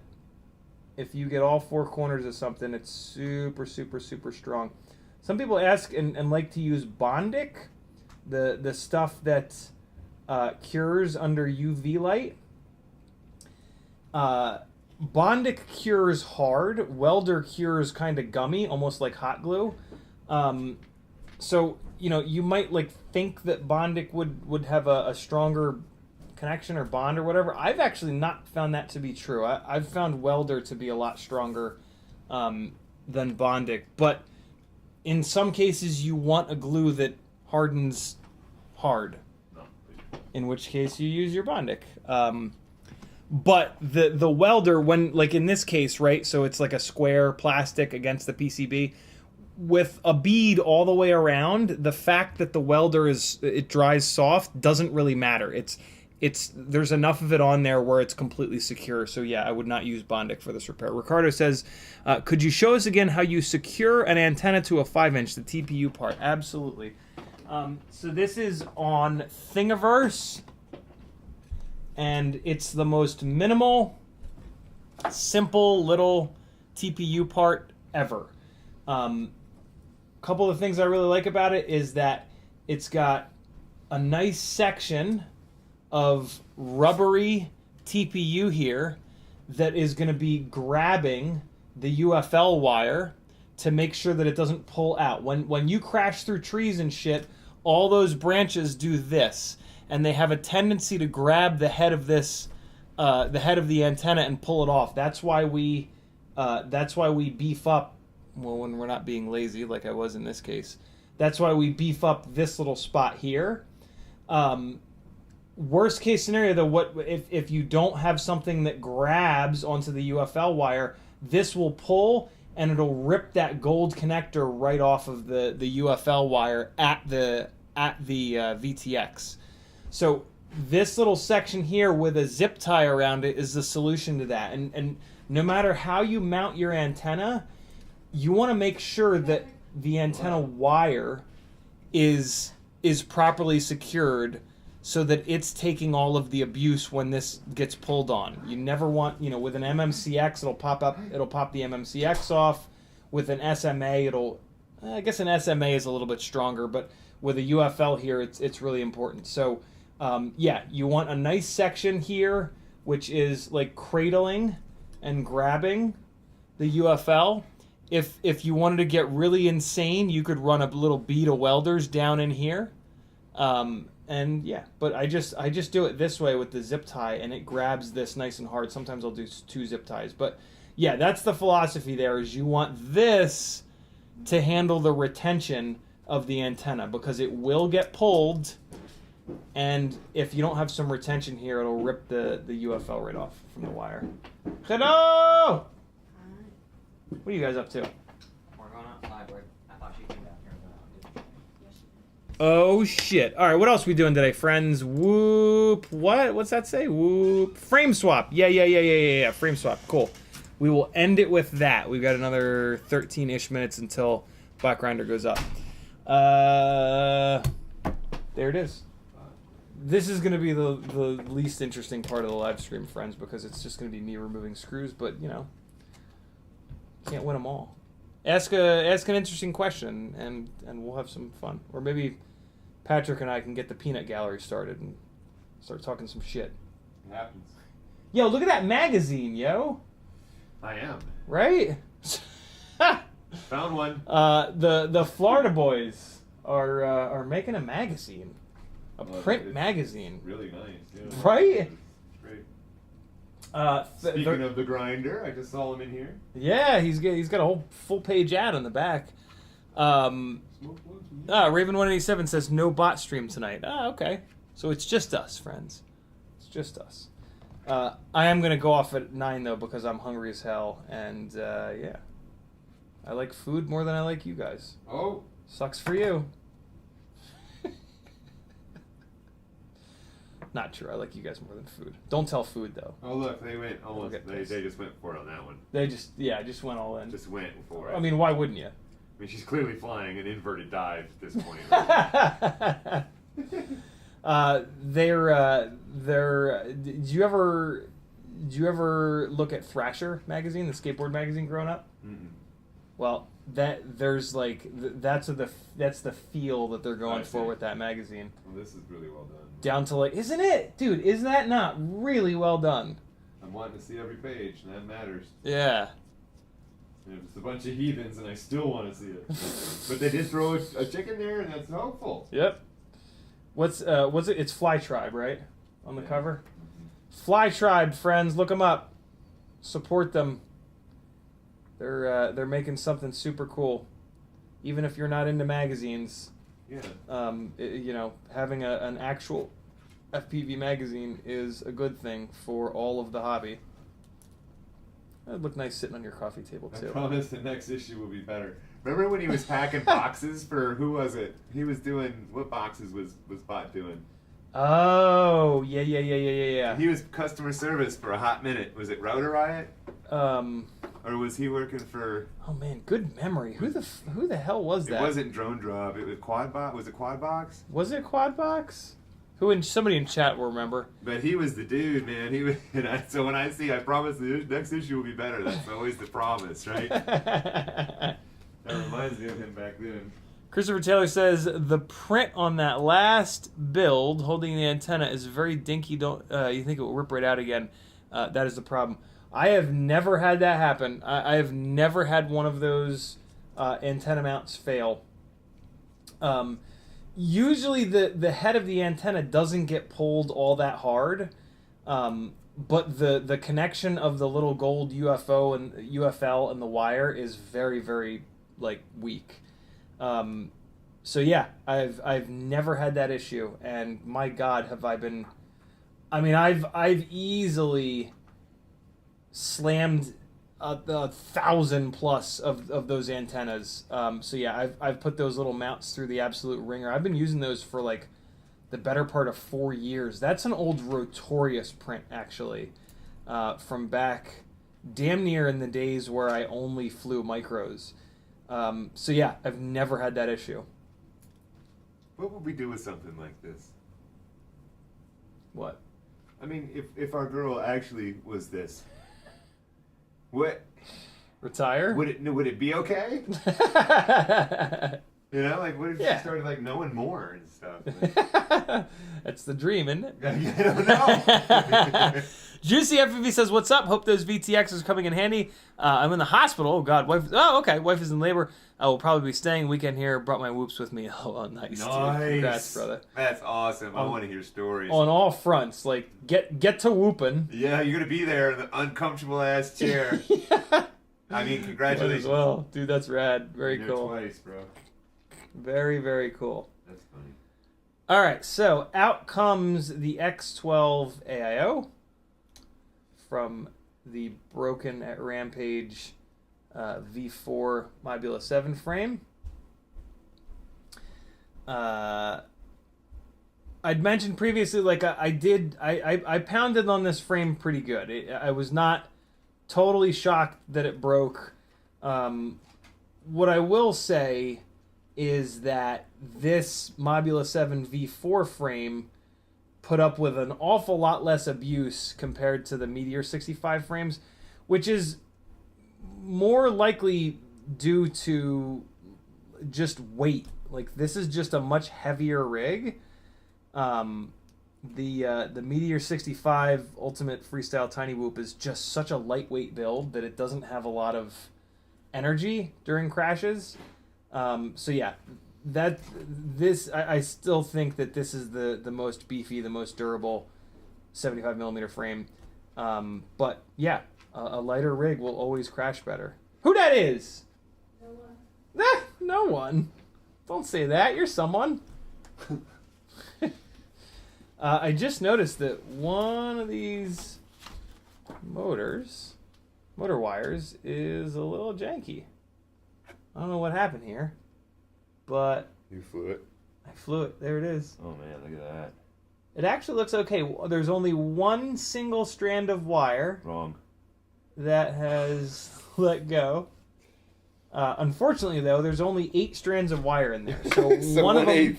if you get all four corners of something, it's super, super, super strong. Some people ask and like to use Bondic, the stuff that cures under UV light. Bondic cures hard. Welder cures kind of gummy, almost like hot glue. So, you know, you might like think that Bondic would have a stronger connection or bond or whatever. I've actually not found that to be true. I've found Welder to be a lot stronger than Bondic. But in some cases, you want a glue that hardens hard. In which case, you use your Bondic. But the welder, when, like in this case, right, so it's like a square plastic against the PCB, with a bead all the way around, the fact that the welder it dries soft doesn't really matter. There's enough of it on there where it's completely secure. So yeah, I would not use Bondic for this repair. Ricardo says, could you show us again how you secure an antenna to a 5-inch, the TPU part? Absolutely. So this is on Thingiverse. And it's the most minimal, simple little TPU part ever. Couple of things I really like about it is that it's got a nice section of rubbery TPU here that is going to be grabbing the UFL wire to make sure that it doesn't pull out. When you crash through trees and shit, all those branches do this. And they have a tendency to grab the head of this, the head of the antenna and pull it off. That's why we beef up. Well, when we're not being lazy, like I was in this case, that's why we beef up this little spot here. Worst case scenario, though, what if you don't have something that grabs onto the UFL wire? This will pull and it'll rip that gold connector right off of the UFL wire at the VTX. So this little section here with a zip tie around it is the solution to that. And no matter how you mount your antenna, you want to make sure that the antenna wire is properly secured so that it's taking all of the abuse when this gets pulled on. You never want, with an MMCX, it'll pop the MMCX off. With an SMA, I guess an SMA is a little bit stronger, but with a UFL here, it's really important. So, yeah, you want a nice section here, which is like cradling and grabbing the UFL. If you wanted to get really insane, you could run a little bead of welders down in here. And yeah, but I just do it this way with the zip tie, and it grabs this nice and hard. Sometimes I'll do 2 zip ties. But yeah, that's the philosophy there, is you want this to handle the retention of the antenna, because it will get pulled, and if you don't have some retention here, it'll rip the UFL right off from the wire. Hello! What are you guys up to? We're going outside. I thought she came down here, but I didn't. Oh shit! All right, what else we doing today, friends? Whoop! What? What's that say? Whoop! Frame swap. Yeah. Frame swap. Cool. We will end it with that. We've got another 13-ish minutes until Black Grinder goes up. There it is. This is going to be the least interesting part of the live stream, friends, because it's just going to be me removing screws. But you know, can't win them all. Ask an interesting question, and we'll have some fun. Or maybe Patrick and I can get the peanut gallery started and start talking some shit. It happens. Yo, look at that magazine, yo. I am. Right? Found one. The Florida boys are making a magazine, a print magazine. Really nice. Yeah. Right? Great. Speaking of the grinder, I just saw him in here. Yeah, he's got a whole full page ad on the back. Raven187 says no bot stream tonight. Okay. So it's just us, friends. It's just us. I am gonna go off at 9 though because I'm hungry as hell, and yeah, I like food more than I like you guys. Oh, sucks for you. Not true. I like you guys more than food. Don't tell food though. Oh look, they went almost. They just went for it on that one. They just went all in. Just went for it. I mean, why wouldn't you? I mean, she's clearly flying an inverted dive at this point. Did you ever look at Thrasher magazine, the skateboard magazine, growing up? Mm-mm. Well, that's the feel that they're going for with that magazine. Well, this is really well done. Down to like, isn't it, dude? Is that not really well done? I'm wanting to see every page, and that matters. Yeah. And it's a bunch of heathens, and I still want to see it. But they did throw a chicken there, and that's hopeful. Yep. What's it? It's Fly Tribe, right? On the cover. Fly Tribe, friends, look them up. Support them. They're making something super cool. Even if you're not into magazines, yeah. You know, having an actual FPV magazine is a good thing for all of the hobby. That'd look nice sitting on your coffee table too. I promise the next issue will be better. Remember when he was packing boxes for, who was it? He was doing, what boxes was Bot doing? Oh, yeah. He was customer service for a hot minute. Was it Router Riot? Or was he working for... Oh man, good memory. Who the hell was that? It wasn't Drone Drop. It was Quadbox. Was it Quadbox? Was it Quadbox? Somebody in chat will remember. But he was the dude, man. He was, so when I promise the next issue will be better. That's always the promise, right? That reminds me of him back then. Christopher Taylor says the print on that last build holding the antenna is very dinky. You think it will rip right out again? That is the problem. I have never had that happen. I have never had one of those antenna mounts fail. Usually the head of the antenna doesn't get pulled all that hard, but the connection of the little gold UFO and UFL and the wire is very, very like weak. So yeah, I've never had that issue, and my God, have I been... I mean, I've easily slammed 1,000 plus of those antennas. So yeah, I've put those little mounts through the absolute ringer. I've been using those for like the better part of 4 years. That's an old Rotorius print actually, from back damn near in the days where I only flew micros. So yeah, I've never had that issue. What would we do with something like this? What? I mean, if our girl actually was this, what? Retire? Would it be okay? You know, like what if she started like knowing more and stuff? Like... That's the dream, isn't it? I don't know. Juicy FPV says, "What's up? Hope those VTXs are coming in handy. I'm in the hospital. Oh God, wife. Oh, okay. Wife is in labor. I will probably be staying weekend here. Brought my whoops with me. Oh, nice. Dude. Congrats, brother. That's awesome. I want to hear stories on all fronts. Like get to whooping. Yeah, you're gonna be there in the uncomfortable ass chair. Yeah. I mean, congratulations. As well, dude. That's rad. Very cool. Twice, bro. Very, very cool. That's funny. All right, so out comes the X12 AIO from the Broken at Rampage V4 Mobula 7 frame. I'd mentioned previously, like I pounded on this frame pretty good. I was not totally shocked that it broke. What I will say is that this Mobula 7 V4 frame put up with an awful lot less abuse compared to the Meteor 65 frames, which is more likely due to just weight. Like, this is just a much heavier rig. The Meteor 65 Ultimate Freestyle Tiny Whoop is just such a lightweight build that it doesn't have a lot of energy during crashes. So yeah, I still think that this is the most beefy, the most durable 75mm frame. But yeah, a lighter rig will always crash better. Who that is? No one. No one. Don't say that. You're someone. I just noticed that one of these motor wires is a little janky. I don't know what happened here, but You flew it. I flew it. There it is. Oh man, look at that. It actually looks okay. There's only one single strand of wire Wrong. that has let go. Unfortunately, though, there's only 8 strands of wire in there, so, one of them,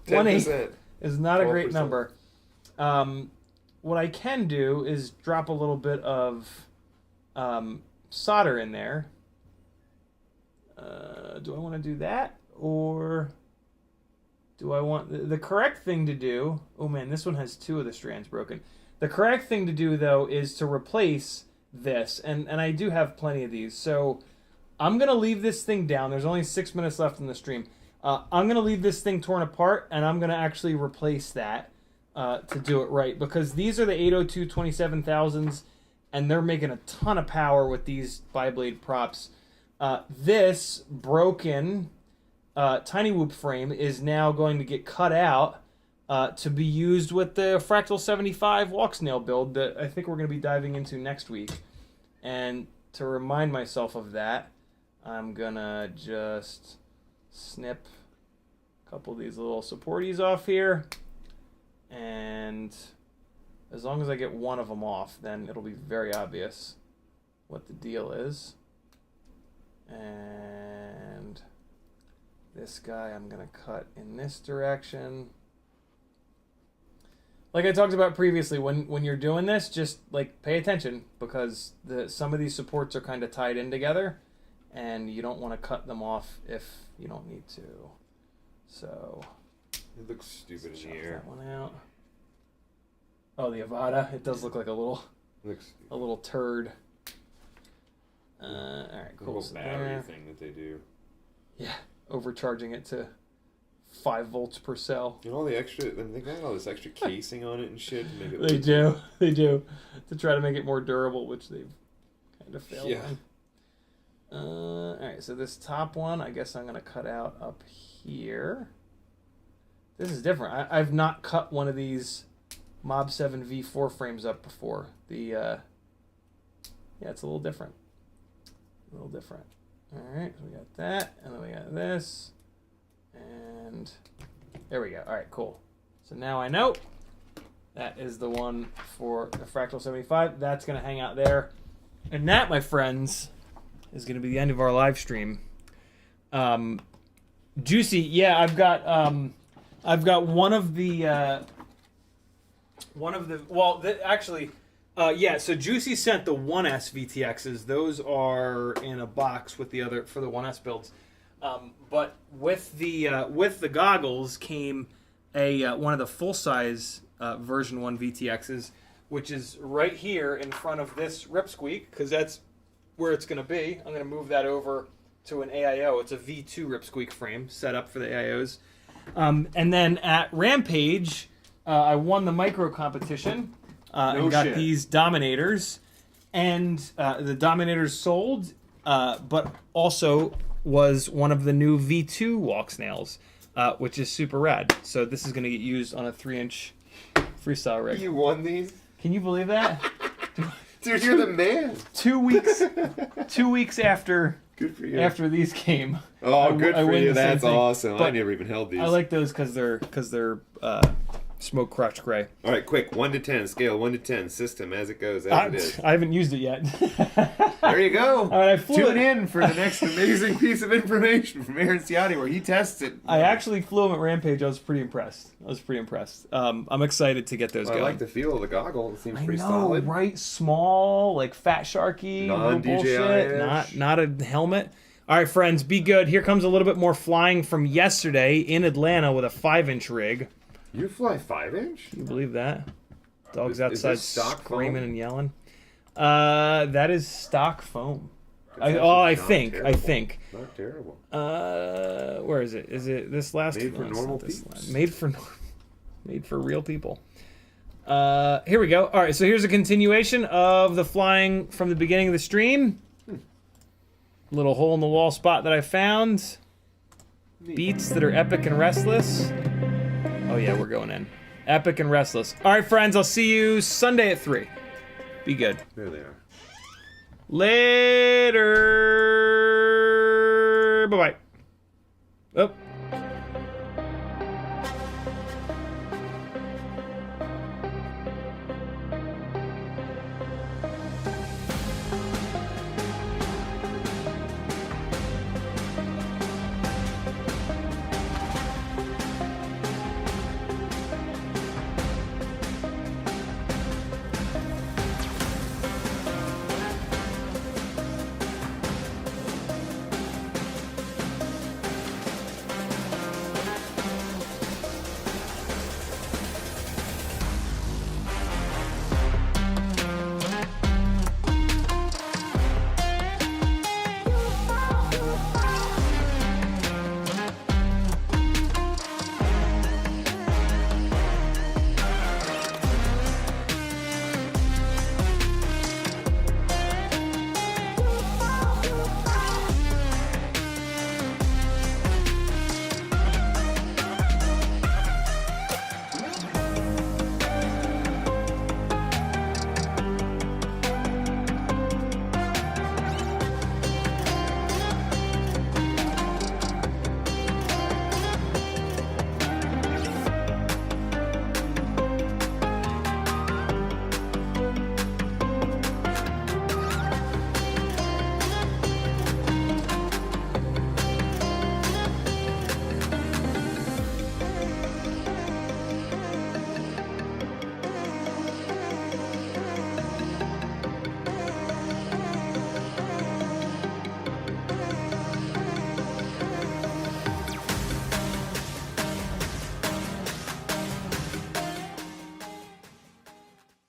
1/8, is not a great 12%. number. What I can do is drop a little bit of solder in there. Do I want to do that, or do I want the correct thing to do? Oh man, this one has 2 of the strands broken. The correct thing to do, though, is to replace this, and I do have plenty of these, so I'm gonna leave this thing down. There's only 6 minutes left in the stream. I'm gonna leave this thing torn apart, and I'm gonna actually replace that to do it right, because these are the 802 27,000s, and they're making a ton of power with these bi-blade props. This broken Tiny Whoop frame is now going to get cut out to be used with the Fractal 75 Walksnail build that I think we're going to be diving into next week. And to remind myself of that, I'm going to just snip a couple of these little supporties off here. And as long as I get one of them off, then it'll be very obvious what the deal is. And this guy I'm going to cut in this direction. Like I talked about previously, when you're doing this, just like pay attention, because some of these supports are kind of tied in together, and you don't want to cut them off if you don't need to. So It looks stupid in chop the air. that one out. Oh, the Avada. It does look like a little turd. All right, The cool. whole So battery there. thing that they do. Yeah, overcharging it to 5 volts per cell. And all the extra, and they got all this extra casing on it and shit to make it. They do. They do. To try to make it more durable, which they've kind of failed Yeah. on. All right, so this top one, I guess I'm going to cut out up here. This is different. I've not cut one of these Mob 7 V4 frames up before. Yeah, it's a little different. A little different. All right, so we got that, and then we got this, and there we go. All right, cool. So now I know that is the one for the Fractal 75. That's going to hang out there. And that, my friends, is going to be the end of our live stream. Juicy, yeah, I've got one of the yeah, so Juicy sent the 1S VTXs. Those are in a box with the other for the 1S builds. But with the goggles came one of the full size version 1 VTXs, which is right here in front of this Ripsqueak, because that's where it's going to be. I'm going to move that over to an AIO. It's a V2 Ripsqueak frame set up for the AIOs. And then at Rampage, I won the micro competition and got these Dominators. And the Dominators sold, but also was one of the new V2 Walksnails, which is super rad. So this is going to get used on a 3-inch freestyle rig. You won these? Can you believe that? Dude, you're the man. 2 weeks. 2 weeks after. Good for you. After these came. Oh, good I for win you. the same That's thing. awesome. I But never even held these. I like those because they're smoke crotch gray. All right, quick. 1 to 10. Scale 1 to 10. System as it goes, as it is. I haven't used it yet. There you go. All right, I flew Tune it. in for the next amazing piece of information from Aaron Ciotti where he tests it. I actually flew them at Rampage. I was pretty impressed. I'm excited to get those I going. like the feel of the goggle. It seems I pretty know, solid. right? Small, like fat sharky, no Non-DJI-ish. bullshit. Not a helmet. All right, friends, be good. Here comes a little bit more flying from yesterday in Atlanta with a 5-inch rig. You fly 5-inch? Can you believe that? Dogs Is outside this stock screaming foam? and yelling. That is stock foam. That's I actually not think. terrible. Not terrible. Where is it? Is it this last? Made for no, it's normal not this peeps. last. Made for real people. Here we go. All right, so here's a continuation of the flying from the beginning of the stream. Little hole in the wall spot that I found. Beats that are epic and restless. Oh yeah, we're going in. Epic and restless. All right, friends, I'll see you Sunday at 3. Be good. There they are. Later.